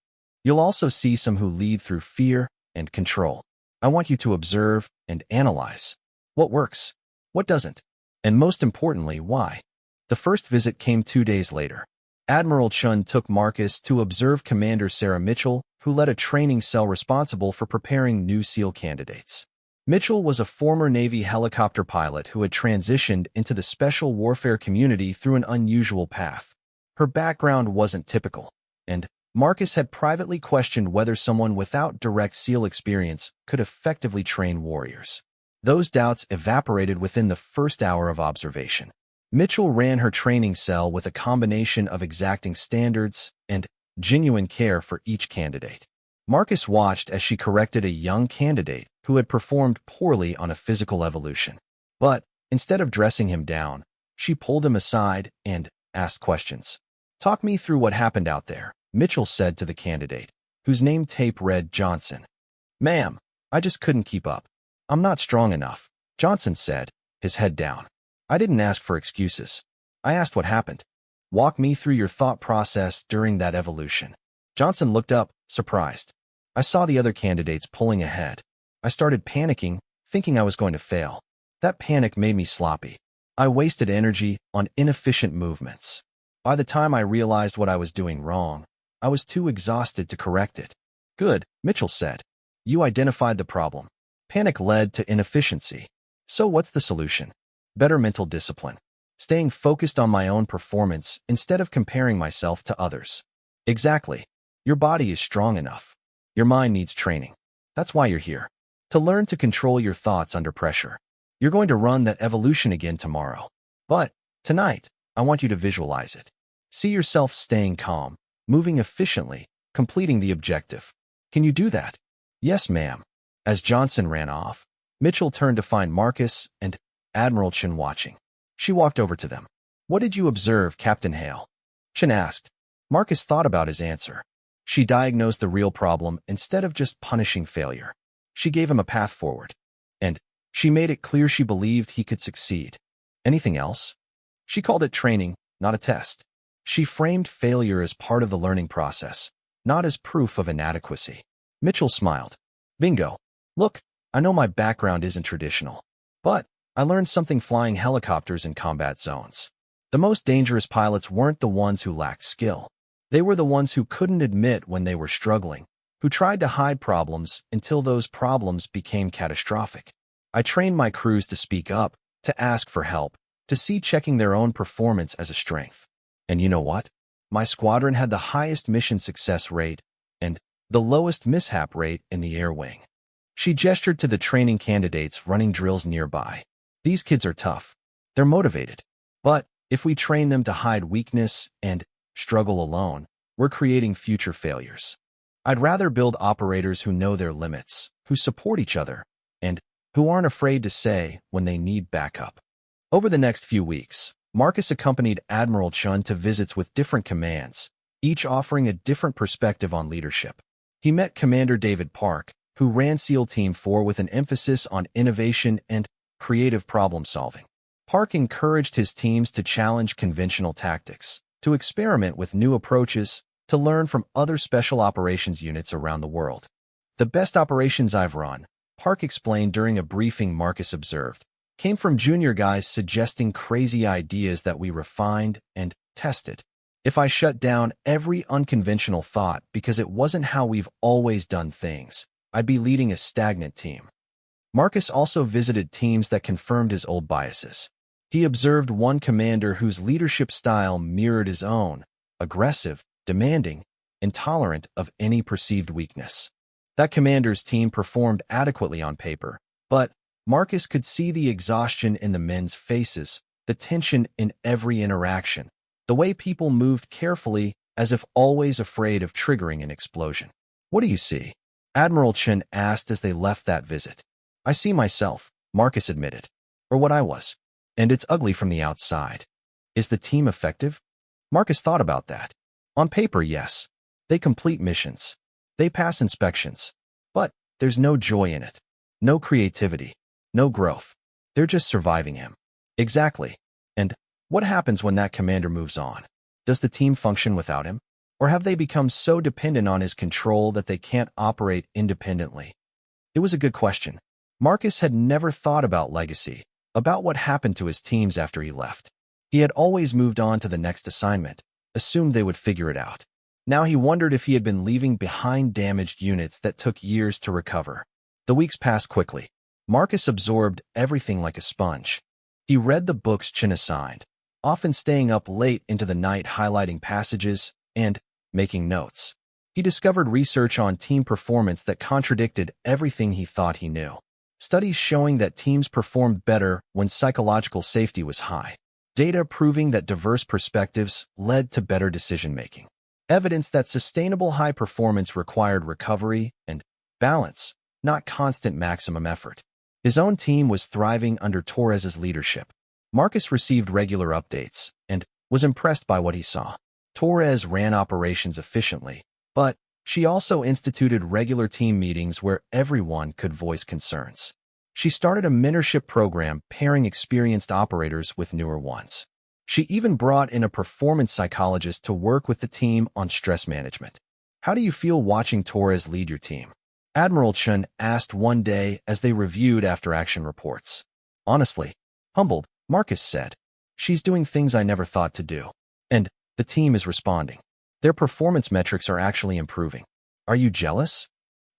You'll also see some who lead through fear and control. I want you to observe and analyze. What works? What doesn't? And most importantly, why? The first visit came 2 days later. Admiral Chun took Marcus to observe Commander Sarah Mitchell, who led a training cell responsible for preparing new SEAL candidates. Mitchell was a former Navy helicopter pilot who had transitioned into the special warfare community through an unusual path. Her background wasn't typical, and Marcus had privately questioned whether someone without direct SEAL experience could effectively train warriors. Those doubts evaporated within the first hour of observation. Mitchell ran her training cell with a combination of exacting standards and genuine care for each candidate. Marcus watched as she corrected a young candidate who had performed poorly on a physical evolution. But instead of dressing him down, she pulled him aside and asked questions. "Talk me through what happened out there," Mitchell said to the candidate, whose name tape read Johnson. "Ma'am, I just couldn't keep up. I'm not strong enough," Johnson said, his head down. "I didn't ask for excuses. I asked what happened. Walk me through your thought process during that evolution." Johnson looked up, surprised. "I saw the other candidates pulling ahead. I started panicking, thinking I was going to fail. That panic made me sloppy. I wasted energy on inefficient movements. By the time I realized what I was doing wrong, I was too exhausted to correct it." "Good," Mitchell said. "You identified the problem. Panic led to inefficiency. So what's the solution?" "Better mental discipline. Staying focused on my own performance instead of comparing myself to others." "Exactly. Your body is strong enough. Your mind needs training. That's why you're here. To learn to control your thoughts under pressure. You're going to run that evolution again tomorrow. But tonight, I want you to visualize it. See yourself staying calm, moving efficiently, completing the objective. Can you do that?" "Yes, ma'am." As Johnson ran off, Mitchell turned to find Marcus and Admiral Chen watching. She walked over to them. "What did you observe, Captain Hale?" Chen asked. Marcus thought about his answer. She diagnosed the real problem instead of just punishing failure. She gave him a path forward. And she made it clear she believed he could succeed. Anything else? She called it training, not a test. She framed failure as part of the learning process, not as proof of inadequacy. Mitchell smiled. "Bingo. Look, I know my background isn't traditional, but I learned something flying helicopters in combat zones. The most dangerous pilots weren't the ones who lacked skill. They were the ones who couldn't admit when they were struggling, who tried to hide problems until those problems became catastrophic. I trained my crews to speak up, to ask for help, to see checking their own performance as a strength. And you know what? My squadron had the highest mission success rate and the lowest mishap rate in the air wing." She gestured to the training candidates running drills nearby. "These kids are tough. They're motivated. But if we train them to hide weakness and struggle alone, we're creating future failures. I'd rather build operators who know their limits, who support each other, and who aren't afraid to say when they need backup." Over the next few weeks, Marcus accompanied Admiral Chun to visits with different commands, each offering a different perspective on leadership. He met Commander David Park, who ran SEAL Team 4 with an emphasis on innovation and creative problem-solving. Park encouraged his teams to challenge conventional tactics, to experiment with new approaches, to learn from other special operations units around the world. The best operations I've run, Park explained during a briefing Marcus observed, came from junior guys suggesting crazy ideas that we refined and tested. If I shut down every unconventional thought because it wasn't how we've always done things, I'd be leading a stagnant team. Marcus also visited teams that confirmed his old biases. He observed one commander whose leadership style mirrored his own, aggressive, demanding, intolerant of any perceived weakness. That commander's team performed adequately on paper, but Marcus could see the exhaustion in the men's faces, the tension in every interaction, the way people moved carefully as if always afraid of triggering an explosion. "What do you see?" Admiral Chen asked as they left that visit. "I see myself," Marcus admitted, "or what I was, and it's ugly from the outside." Is the team effective? Marcus thought about that. On paper, yes. They complete missions. They pass inspections. But there's no joy in it. No creativity. No growth. They're just surviving him. Exactly. And what happens when that commander moves on? Does the team function without him? Or have they become so dependent on his control that they can't operate independently? It was a good question. Marcus had never thought about legacy, about what happened to his teams after he left. He had always moved on to the next assignment, assumed they would figure it out. Now he wondered if he had been leaving behind damaged units that took years to recover. The weeks passed quickly. Marcus absorbed everything like a sponge. He read the books Chen assigned, often staying up late into the night highlighting passages and making notes. He discovered research on team performance that contradicted everything he thought he knew. Studies showing that teams performed better when psychological safety was high. Data proving that diverse perspectives led to better decision-making. Evidence that sustainable high performance required recovery and balance, not constant maximum effort. His own team was thriving under Torres's leadership. Marcus received regular updates and was impressed by what he saw. Torres ran operations efficiently, but she also instituted regular team meetings where everyone could voice concerns. She started a mentorship program pairing experienced operators with newer ones. She even brought in a performance psychologist to work with the team on stress management. "How do you feel watching Torres lead your team?" Admiral Chen asked one day as they reviewed after-action reports. "Honestly, humbled," Marcus said. "She's doing things I never thought to do. And the team is responding. Their performance metrics are actually improving. Are you jealous?"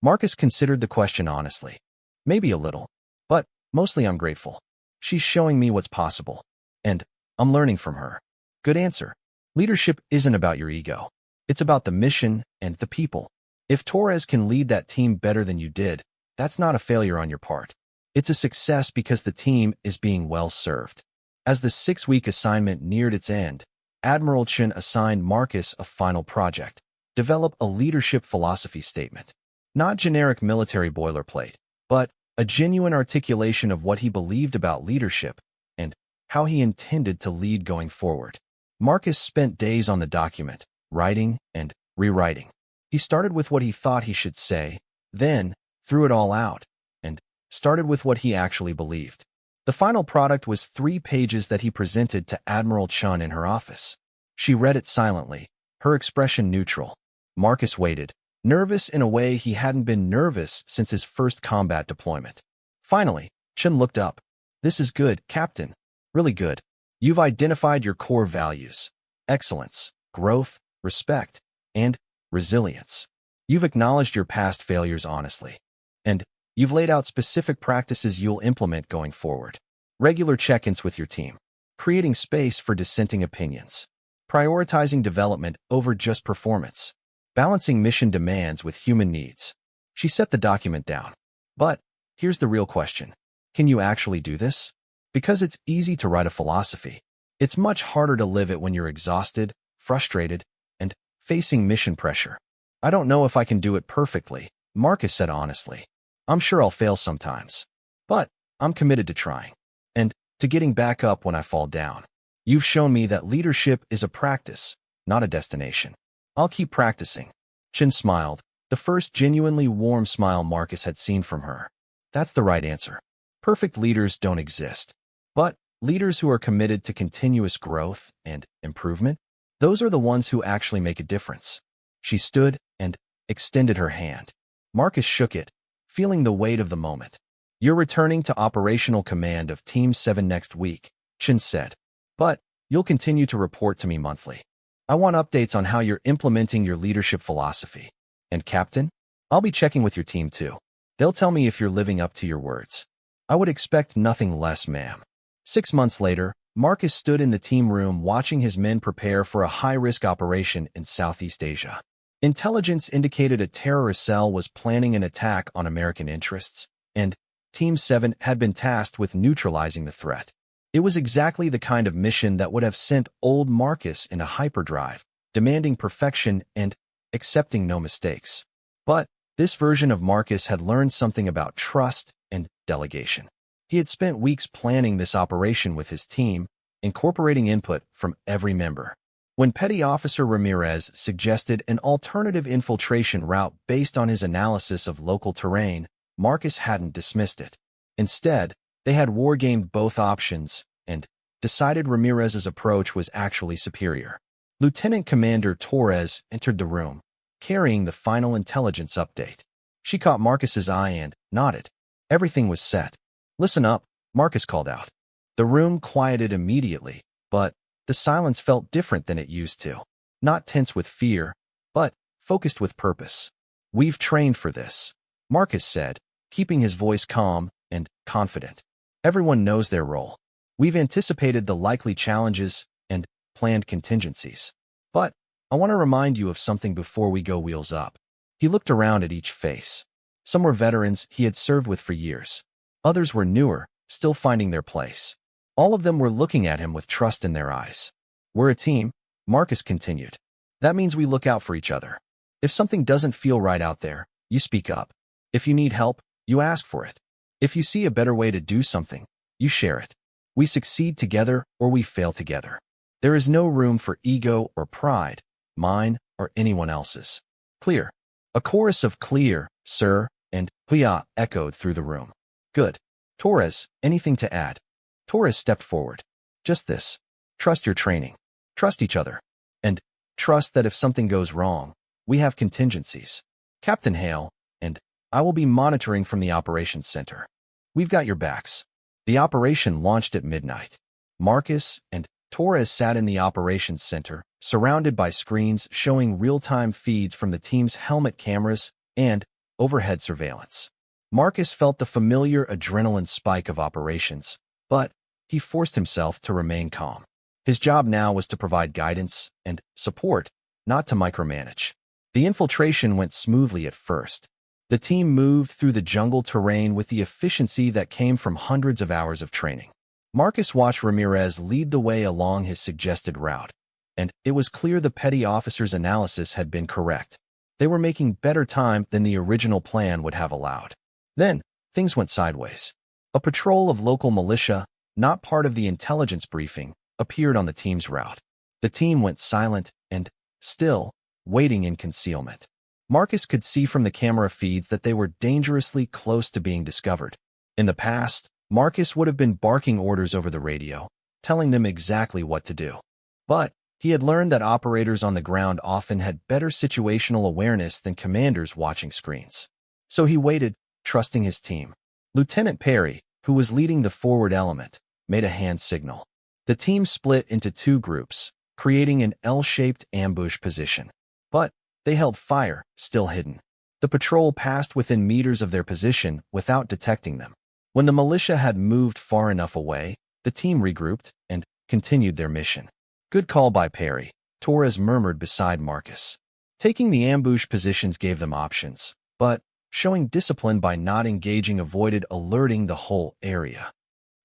Marcus considered the question honestly. "Maybe a little. But mostly I'm grateful. She's showing me what's possible. And I'm learning from her." Good answer. Leadership isn't about your ego. It's about the mission and the people. If Torres can lead that team better than you did, that's not a failure on your part. It's a success because the team is being well served. As the 6-week assignment neared its end, Admiral Chen assigned Marcus a final project: develop a leadership philosophy statement. Not generic military boilerplate, but a genuine articulation of what he believed about leadership and how he intended to lead going forward. Marcus spent days on the document, writing and rewriting. He started with what he thought he should say, then threw it all out, and started with what he actually believed. The final product was 3 pages that he presented to Admiral Chen in her office. She read it silently, her expression neutral. Marcus waited, nervous in a way he hadn't been nervous since his first combat deployment. Finally, Chen looked up. "This is good, Captain. Really good. You've identified your core values: excellence, growth, respect, and resilience. You've acknowledged your past failures honestly. And you've laid out specific practices you'll implement going forward. Regular check-ins with your team. Creating space for dissenting opinions. Prioritizing development over just performance. Balancing mission demands with human needs." She set the document down. "But here's the real question. Can you actually do this? Because it's easy to write a philosophy. It's much harder to live it when you're exhausted, frustrated, and facing mission pressure." "I don't know if I can do it perfectly," Marcus said honestly. "I'm sure I'll fail sometimes. But I'm committed to trying. And to getting back up when I fall down. You've shown me that leadership is a practice, not a destination. I'll keep practicing." Chen smiled, the first genuinely warm smile Marcus had seen from her. That's the right answer. Perfect leaders don't exist. But leaders who are committed to continuous growth and improvement, those are the ones who actually make a difference. She stood and extended her hand. Marcus shook it, feeling the weight of the moment. You're returning to operational command of Team 7 next week, Chin said. But you'll continue to report to me monthly. I want updates on how you're implementing your leadership philosophy. And Captain, I'll be checking with your team too. They'll tell me if you're living up to your words. I would expect nothing less, ma'am. 6 months later, Marcus stood in the team room watching his men prepare for a high-risk operation in Southeast Asia. Intelligence indicated a terrorist cell was planning an attack on American interests, and Team 7 had been tasked with neutralizing the threat. It was exactly the kind of mission that would have sent old Marcus in a hyperdrive, demanding perfection and accepting no mistakes. But this version of Marcus had learned something about trust and delegation. He had spent weeks planning this operation with his team, incorporating input from every member. When Petty Officer Ramirez suggested an alternative infiltration route based on his analysis of local terrain, Marcus hadn't dismissed it. Instead, they had wargamed both options and decided Ramirez's approach was actually superior. Lieutenant Commander Torres entered the room, carrying the final intelligence update. She caught Marcus's eye and nodded. Everything was set. Listen up, Marcus called out. The room quieted immediately, but the silence felt different than it used to. Not tense with fear, but focused with purpose. We've trained for this, Marcus said, keeping his voice calm and confident. Everyone knows their role. We've anticipated the likely challenges and planned contingencies. But I want to remind you of something before we go wheels up. He looked around at each face. Some were veterans he had served with for years. Others were newer, still finding their place. All of them were looking at him with trust in their eyes. We're a team, Marcus continued. That means we look out for each other. If something doesn't feel right out there, you speak up. If you need help, you ask for it. If you see a better way to do something, you share it. We succeed together or we fail together. There is no room for ego or pride, mine or anyone else's. Clear. A chorus of clear, sir, and huya echoed through the room. Good. Torres, anything to add? Torres stepped forward. Just this. Trust your training. Trust each other. And trust that if something goes wrong, we have contingencies. Captain Hale, and I will be monitoring from the operations center. We've got your backs. The operation launched at midnight. Marcus and Torres sat in the operations center, surrounded by screens showing real-time feeds from the team's helmet cameras and overhead surveillance. Marcus felt the familiar adrenaline spike of operations, but he forced himself to remain calm. His job now was to provide guidance and support, not to micromanage. The infiltration went smoothly at first. The team moved through the jungle terrain with the efficiency that came from hundreds of hours of training. Marcus watched Ramirez lead the way along his suggested route, and it was clear the petty officer's analysis had been correct. They were making better time than the original plan would have allowed. Then, things went sideways. A patrol of local militia, not part of the intelligence briefing, appeared on the team's route. The team went silent and, still, waiting in concealment. Marcus could see from the camera feeds that they were dangerously close to being discovered. In the past, Marcus would have been barking orders over the radio, telling them exactly what to do. But he had learned that operators on the ground often had better situational awareness than commanders watching screens. So he waited, trusting his team. Lieutenant Perry, who was leading the forward element, made a hand signal. The team split into two groups, creating an L-shaped ambush position. But they held fire, still hidden. The patrol passed within meters of their position without detecting them. When the militia had moved far enough away, the team regrouped and continued their mission. Good call by Perry, Torres murmured beside Marcus. Taking the ambush positions gave them options, but showing discipline by not engaging avoided alerting the whole area.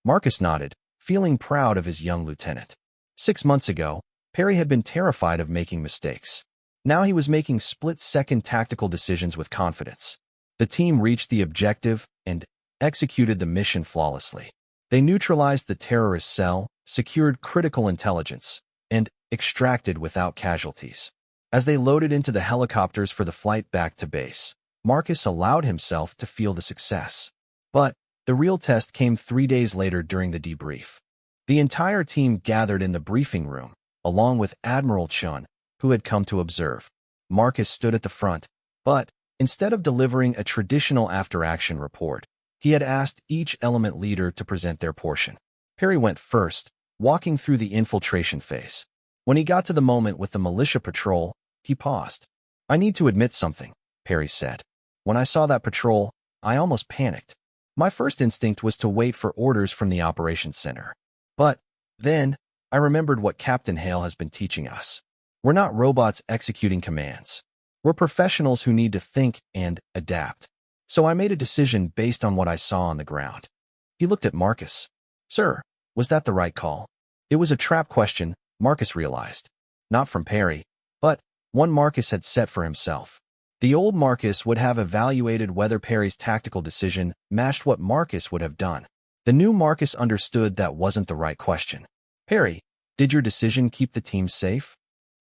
Marcus nodded, feeling proud of his young lieutenant. 6 months ago, Perry had been terrified of making mistakes. Now he was making split-second tactical decisions with confidence. The team reached the objective and executed the mission flawlessly. They neutralized the terrorist cell, secured critical intelligence, and extracted without casualties. As they loaded into the helicopters for the flight back to base, Marcus allowed himself to feel the success. But the real test came 3 days later during the debrief. The entire team gathered in the briefing room, along with Admiral Chun, who had come to observe. Marcus stood at the front, but instead of delivering a traditional after-action report, he had asked each element leader to present their portion. Perry went first, walking through the infiltration phase. When he got to the moment with the militia patrol, he paused. "I need to admit something," Perry said. "When I saw that patrol, I almost panicked. My first instinct was to wait for orders from the operations center. But then, I remembered what Captain Hale has been teaching us. We're not robots executing commands. We're professionals who need to think and adapt. So I made a decision based on what I saw on the ground." He looked at Marcus. "Sir, was that the right call?" It was a trap question, Marcus realized. Not from Perry, but one Marcus had set for himself. The old Marcus would have evaluated whether Perry's tactical decision matched what Marcus would have done. The new Marcus understood that wasn't the right question. "Perry, did your decision keep the team safe?"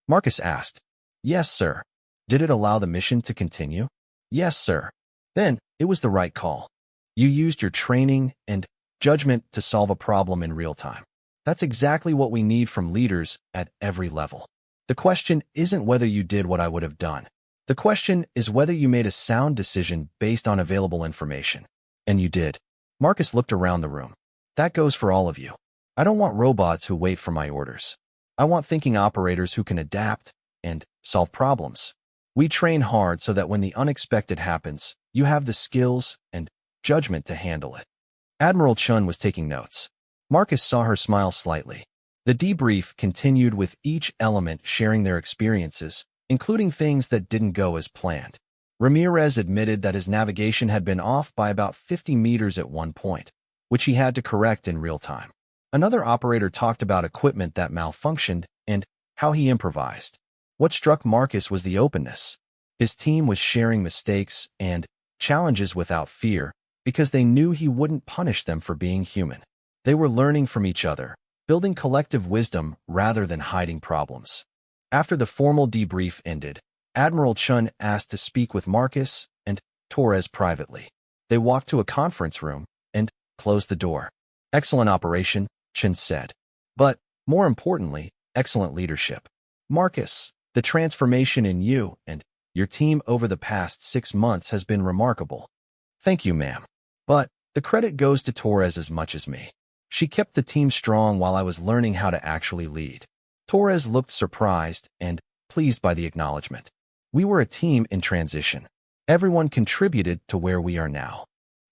Marcus asked. "Yes, sir." "Did it allow the mission to continue?" "Yes, sir." "Then, it was the right call. You used your training and judgment to solve a problem in real time. That's exactly what we need from leaders at every level. The question isn't whether you did what I would have done. The question is whether you made a sound decision based on available information. And you did." Marcus looked around the room. "That goes for all of you. I don't want robots who wait for my orders. I want thinking operators who can adapt and solve problems. We train hard so that when the unexpected happens, you have the skills and judgment to handle it." Admiral Chun was taking notes. Marcus saw her smile slightly. The debrief continued with each element sharing their experiences, including things that didn't go as planned. Ramirez admitted that his navigation had been off by about 50 meters at one point, which he had to correct in real time. Another operator talked about equipment that malfunctioned and how he improvised. What struck Marcus was the openness. His team was sharing mistakes and challenges without fear because they knew he wouldn't punish them for being human. They were learning from each other, building collective wisdom rather than hiding problems. After the formal debrief ended, Admiral Chun asked to speak with Marcus and Torres privately. They walked to a conference room and closed the door. "Excellent operation," Chun said. "But, more importantly, excellent leadership. Marcus, the transformation in you and your team over the past 6 months has been remarkable." "Thank you, ma'am. But the credit goes to Torres as much as me. She kept the team strong while I was learning how to actually lead." Torres looked surprised and pleased by the acknowledgement. "We were a team in transition. Everyone contributed to where we are now."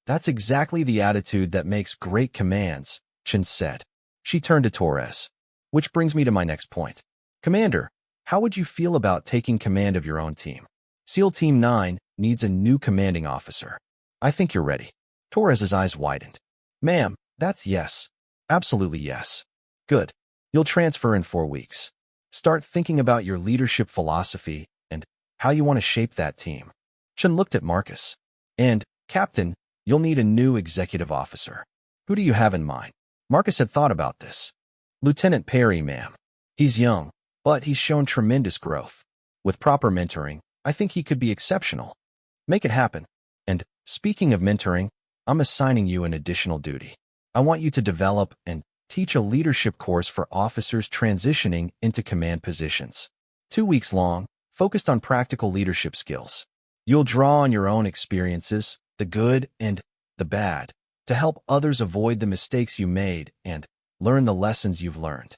"That's exactly the attitude that makes great commands," Chun said. She turned to Torres. "Which brings me to my next point. Commander, how would you feel about taking command of your own team? SEAL Team 9 needs a new commanding officer. I think you're ready." Torres's eyes widened. "Ma'am, that's yes. Absolutely yes." "Good. You'll transfer in 4 weeks. Start thinking about your leadership philosophy and how you want to shape that team." Chun looked at Marcus. "And, Captain, you'll need a new executive officer. Who do you have in mind?" Marcus had thought about this. "Lieutenant Perry, ma'am. He's young, but he's shown tremendous growth. With proper mentoring, I think he could be exceptional. Make it happen. And, speaking of mentoring, I'm assigning you an additional duty. I want you to develop and teach a leadership course for officers transitioning into command positions. 2 weeks long, focused on practical leadership skills. You'll draw on your own experiences, the good and the bad, to help others avoid the mistakes you made and learn the lessons you've learned."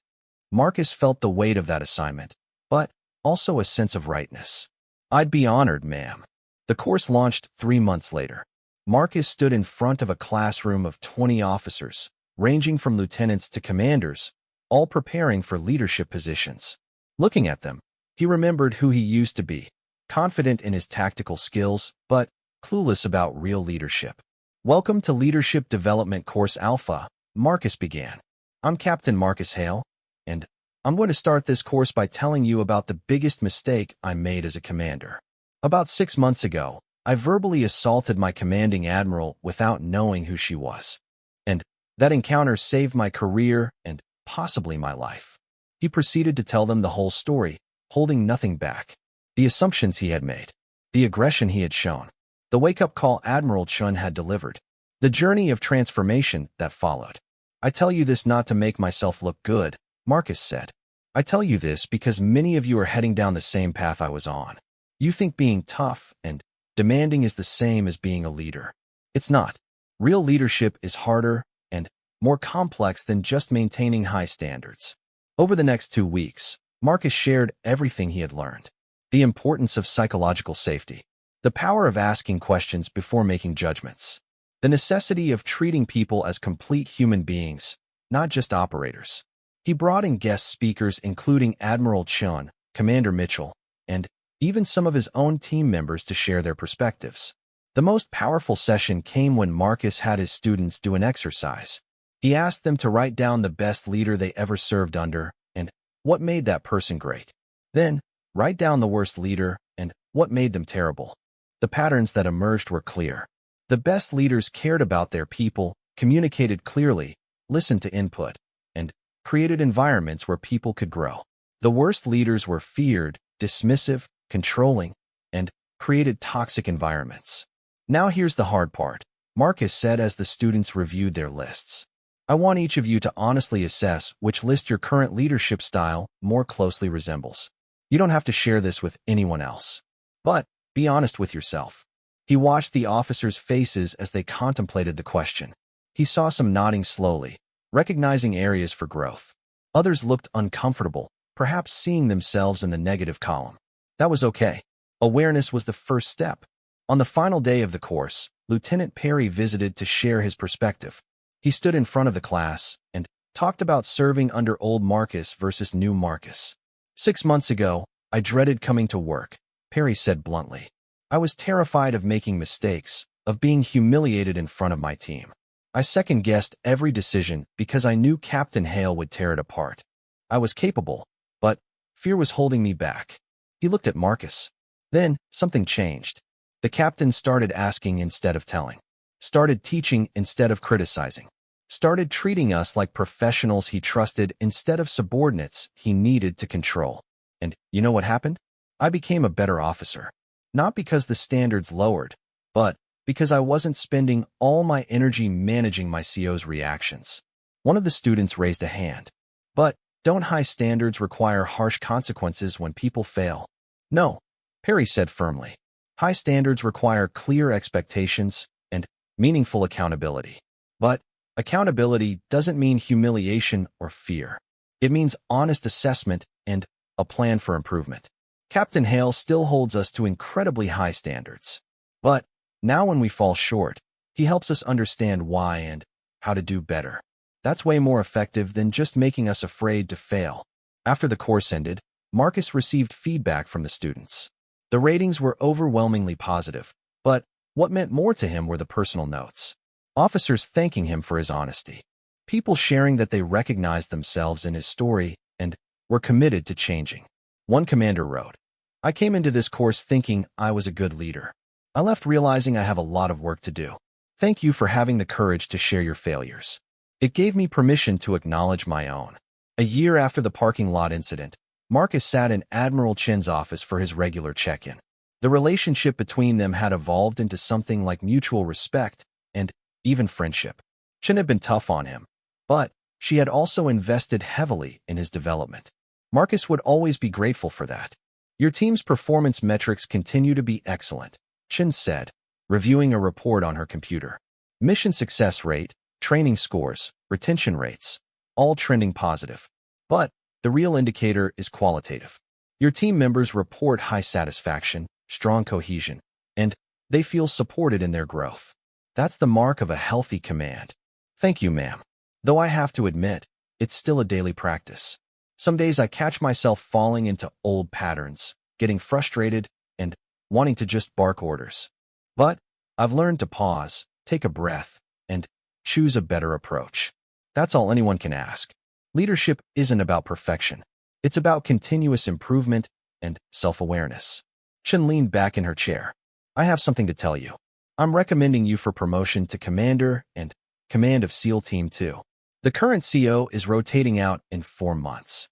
Marcus felt the weight of that assignment, but also a sense of rightness. "I'd be honored, ma'am." The course launched 3 months later. Marcus stood in front of a classroom of 20 officers, ranging from lieutenants to commanders, all preparing for leadership positions. Looking at them, he remembered who he used to be, confident in his tactical skills, but clueless about real leadership. "Welcome to Leadership Development Course Alpha," Marcus began. "I'm Captain Marcus Hale, and I'm going to start this course by telling you about the biggest mistake I made as a commander. About 6 months ago, I verbally assaulted my commanding admiral without knowing who she was. And that encounter saved my career and possibly my life." He proceeded to tell them the whole story, holding nothing back. The assumptions he had made, the aggression he had shown, the wake-up call Admiral Chun had delivered, the journey of transformation that followed. I tell you this not to make myself look good, Marcus said. I tell you this because many of you are heading down the same path I was on. You think being tough and demanding is the same as being a leader. It's not. Real leadership is harder and more complex than just maintaining high standards. Over the next 2 weeks, Marcus shared everything he had learned. The importance of psychological safety, the power of asking questions before making judgments, the necessity of treating people as complete human beings, not just operators. He brought in guest speakers including Admiral Chun, Commander Mitchell, and even some of his own team members to share their perspectives. The most powerful session came when Marcus had his students do an exercise. He asked them to write down the best leader they ever served under and what made that person great. Then, write down the worst leader and what made them terrible. The patterns that emerged were clear. The best leaders cared about their people, communicated clearly, listened to input, and created environments where people could grow. The worst leaders were feared, dismissive, controlling, and created toxic environments. Now here's the hard part, Marcus said as the students reviewed their lists. I want each of you to honestly assess which list your current leadership style more closely resembles. You don't have to share this with anyone else. But be honest with yourself. He watched the officers' faces as they contemplated the question. He saw some nodding slowly, recognizing areas for growth. Others looked uncomfortable, perhaps seeing themselves in the negative column. That was okay. Awareness was the first step. On the final day of the course, Lieutenant Perry visited to share his perspective. He stood in front of the class and talked about serving under old Marcus versus new Marcus. 6 months ago, I dreaded coming to work, Perry said bluntly. I was terrified of making mistakes, of being humiliated in front of my team. I second-guessed every decision because I knew Captain Hale would tear it apart. I was capable, but fear was holding me back. He looked at Marcus. Then, something changed. The captain started asking instead of telling. Started teaching instead of criticizing. Started treating us like professionals he trusted instead of subordinates he needed to control. And you know what happened? I became a better officer. Not because the standards lowered, but because I wasn't spending all my energy managing my CO's reactions. One of the students raised a hand. But don't high standards require harsh consequences when people fail? No, Perry said firmly. High standards require clear expectations and meaningful accountability. But accountability doesn't mean humiliation or fear. It means honest assessment and a plan for improvement. Captain Hale still holds us to incredibly high standards. But now when we fall short, he helps us understand why and how to do better. That's way more effective than just making us afraid to fail. After the course ended, Marcus received feedback from the students. The ratings were overwhelmingly positive, but what meant more to him were the personal notes. Officers thanking him for his honesty. People sharing that they recognized themselves in his story and were committed to changing. One commander wrote, I came into this course thinking I was a good leader. I left realizing I have a lot of work to do. Thank you for having the courage to share your failures. It gave me permission to acknowledge my own. A year after the parking lot incident, Marcus sat in Admiral Chen's office for his regular check-in. The relationship between them had evolved into something like mutual respect and even friendship. Chen had been tough on him, but she had also invested heavily in his development. Marcus would always be grateful for that. Your team's performance metrics continue to be excellent, Chen said, reviewing a report on her computer. Mission success rate, training scores, retention rates, all trending positive. But the real indicator is qualitative. Your team members report high satisfaction, strong cohesion, and they feel supported in their growth. That's the mark of a healthy command. Thank you, ma'am. Though I have to admit, it's still a daily practice. Some days I catch myself falling into old patterns, getting frustrated, and wanting to just bark orders. But I've learned to pause, take a breath, and choose a better approach. That's all anyone can ask. Leadership isn't about perfection. It's about continuous improvement and self-awareness. Chen leaned back in her chair. I have something to tell you. I'm recommending you for promotion to Commander and Command of SEAL Team 2. The current CO is rotating out in 4 months.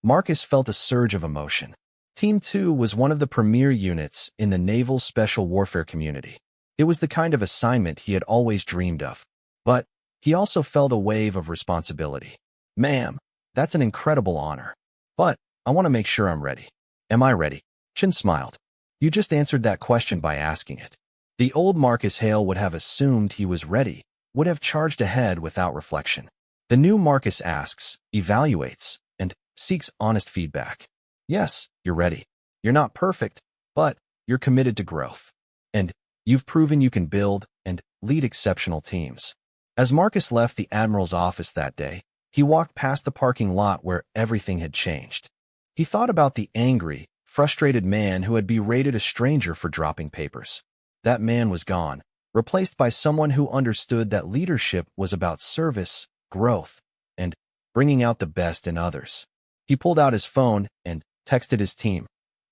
Marcus felt a surge of emotion. Team 2 was one of the premier units in the Naval Special Warfare community. It was the kind of assignment he had always dreamed of. But he also felt a wave of responsibility. Ma'am, that's an incredible honor. But I want to make sure I'm ready. Am I ready? Chin smiled. You just answered that question by asking it. The old Marcus Hale would have assumed he was ready, would have charged ahead without reflection. The new Marcus asks, evaluates, and seeks honest feedback. Yes, you're ready. You're not perfect, but you're committed to growth. And you've proven you can build and lead exceptional teams. As Marcus left the Admiral's office that day, he walked past the parking lot where everything had changed. He thought about the angry, frustrated man who had berated a stranger for dropping papers. That man was gone, replaced by someone who understood that leadership was about service, growth, and bringing out the best in others. He pulled out his phone and texted his team.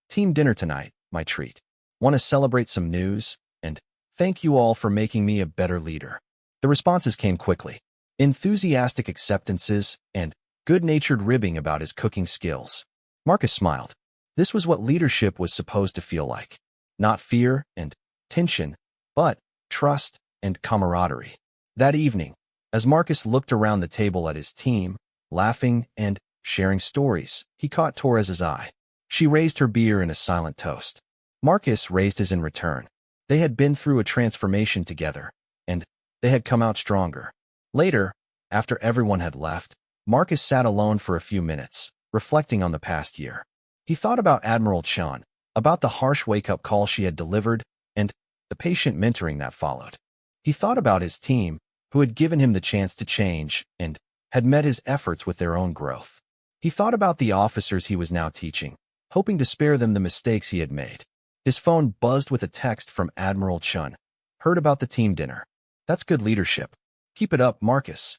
Team dinner tonight, my treat. Want to celebrate some news? And thank you all for making me a better leader. The responses came quickly. Enthusiastic acceptances and good-natured ribbing about his cooking skills. Marcus smiled. This was what leadership was supposed to feel like. Not fear and tension, but trust and camaraderie. That evening, as Marcus looked around the table at his team, laughing and sharing stories, he caught Torres's eye. She raised her beer in a silent toast. Marcus raised his in return. They had been through a transformation together, and they had come out stronger. Later, after everyone had left, Marcus sat alone for a few minutes, reflecting on the past year. He thought about Admiral Chun, about the harsh wake-up call she had delivered, and the patient mentoring that followed. He thought about his team, who had given him the chance to change and had met his efforts with their own growth. He thought about the officers he was now teaching, hoping to spare them the mistakes he had made. His phone buzzed with a text from Admiral Chun. Heard about the team dinner. That's good leadership. Keep it up, Marcus.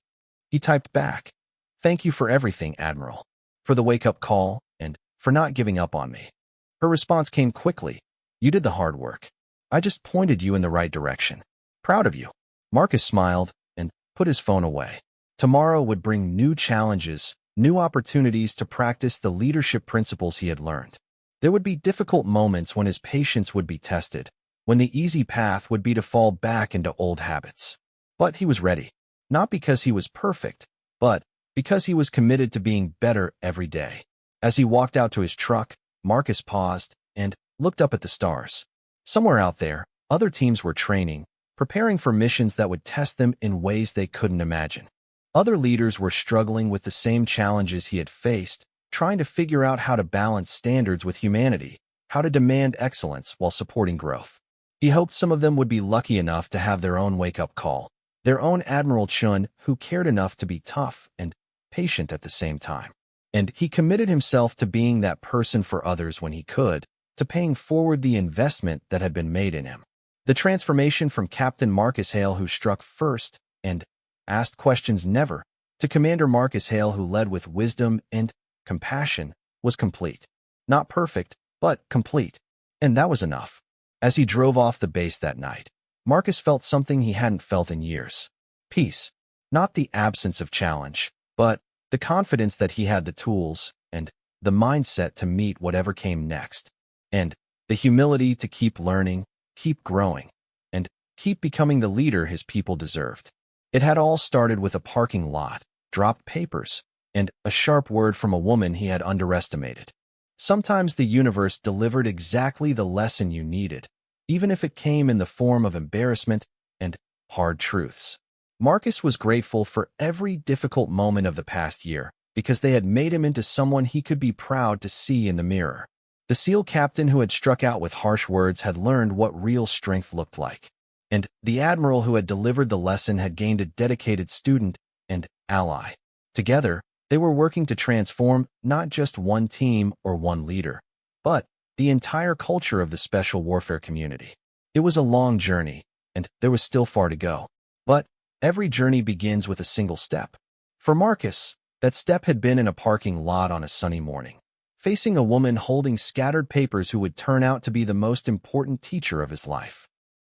He typed back. Thank you for everything, Admiral. For the wake-up call and for not giving up on me. Her response came quickly. You did the hard work. I just pointed you in the right direction. Proud of you. Marcus smiled and put his phone away. Tomorrow would bring new challenges, new opportunities to practice the leadership principles he had learned. There would be difficult moments when his patience would be tested, when the easy path would be to fall back into old habits. But he was ready, not because he was perfect, but because he was committed to being better every day. As he walked out to his truck, Marcus paused and looked up at the stars. Somewhere out there, other teams were training, preparing for missions that would test them in ways they couldn't imagine. Other leaders were struggling with the same challenges he had faced, trying to figure out how to balance standards with humanity, how to demand excellence while supporting growth. He hoped some of them would be lucky enough to have their own wake-up call, their own Admiral Chun who cared enough to be tough and patient at the same time. And he committed himself to being that person for others when he could, to paying forward the investment that had been made in him. The transformation from Captain Marcus Hale, who struck first and asked questions never, to Commander Marcus Hale, who led with wisdom and compassion, was complete. Not perfect, but complete. And that was enough. As he drove off the base that night, Marcus felt something he hadn't felt in years. Peace. Not the absence of challenge, but the confidence that he had the tools and the mindset to meet whatever came next. And the humility to keep learning, keep growing, and keep becoming the leader his people deserved. It had all started with a parking lot, dropped papers, and a sharp word from a woman he had underestimated. Sometimes the universe delivered exactly the lesson you needed, even if it came in the form of embarrassment and hard truths. Marcus was grateful for every difficult moment of the past year because they had made him into someone he could be proud to see in the mirror. The SEAL captain who had struck out with harsh words had learned what real strength looked like. And the Admiral who had delivered the lesson had gained a dedicated student and ally. Together, they were working to transform not just one team or one leader, but the entire culture of the special warfare community. It was a long journey, and there was still far to go. But every journey begins with a single step. For Marcus, that step had been in a parking lot on a sunny morning, facing a woman holding scattered papers who would turn out to be the most important teacher of his life.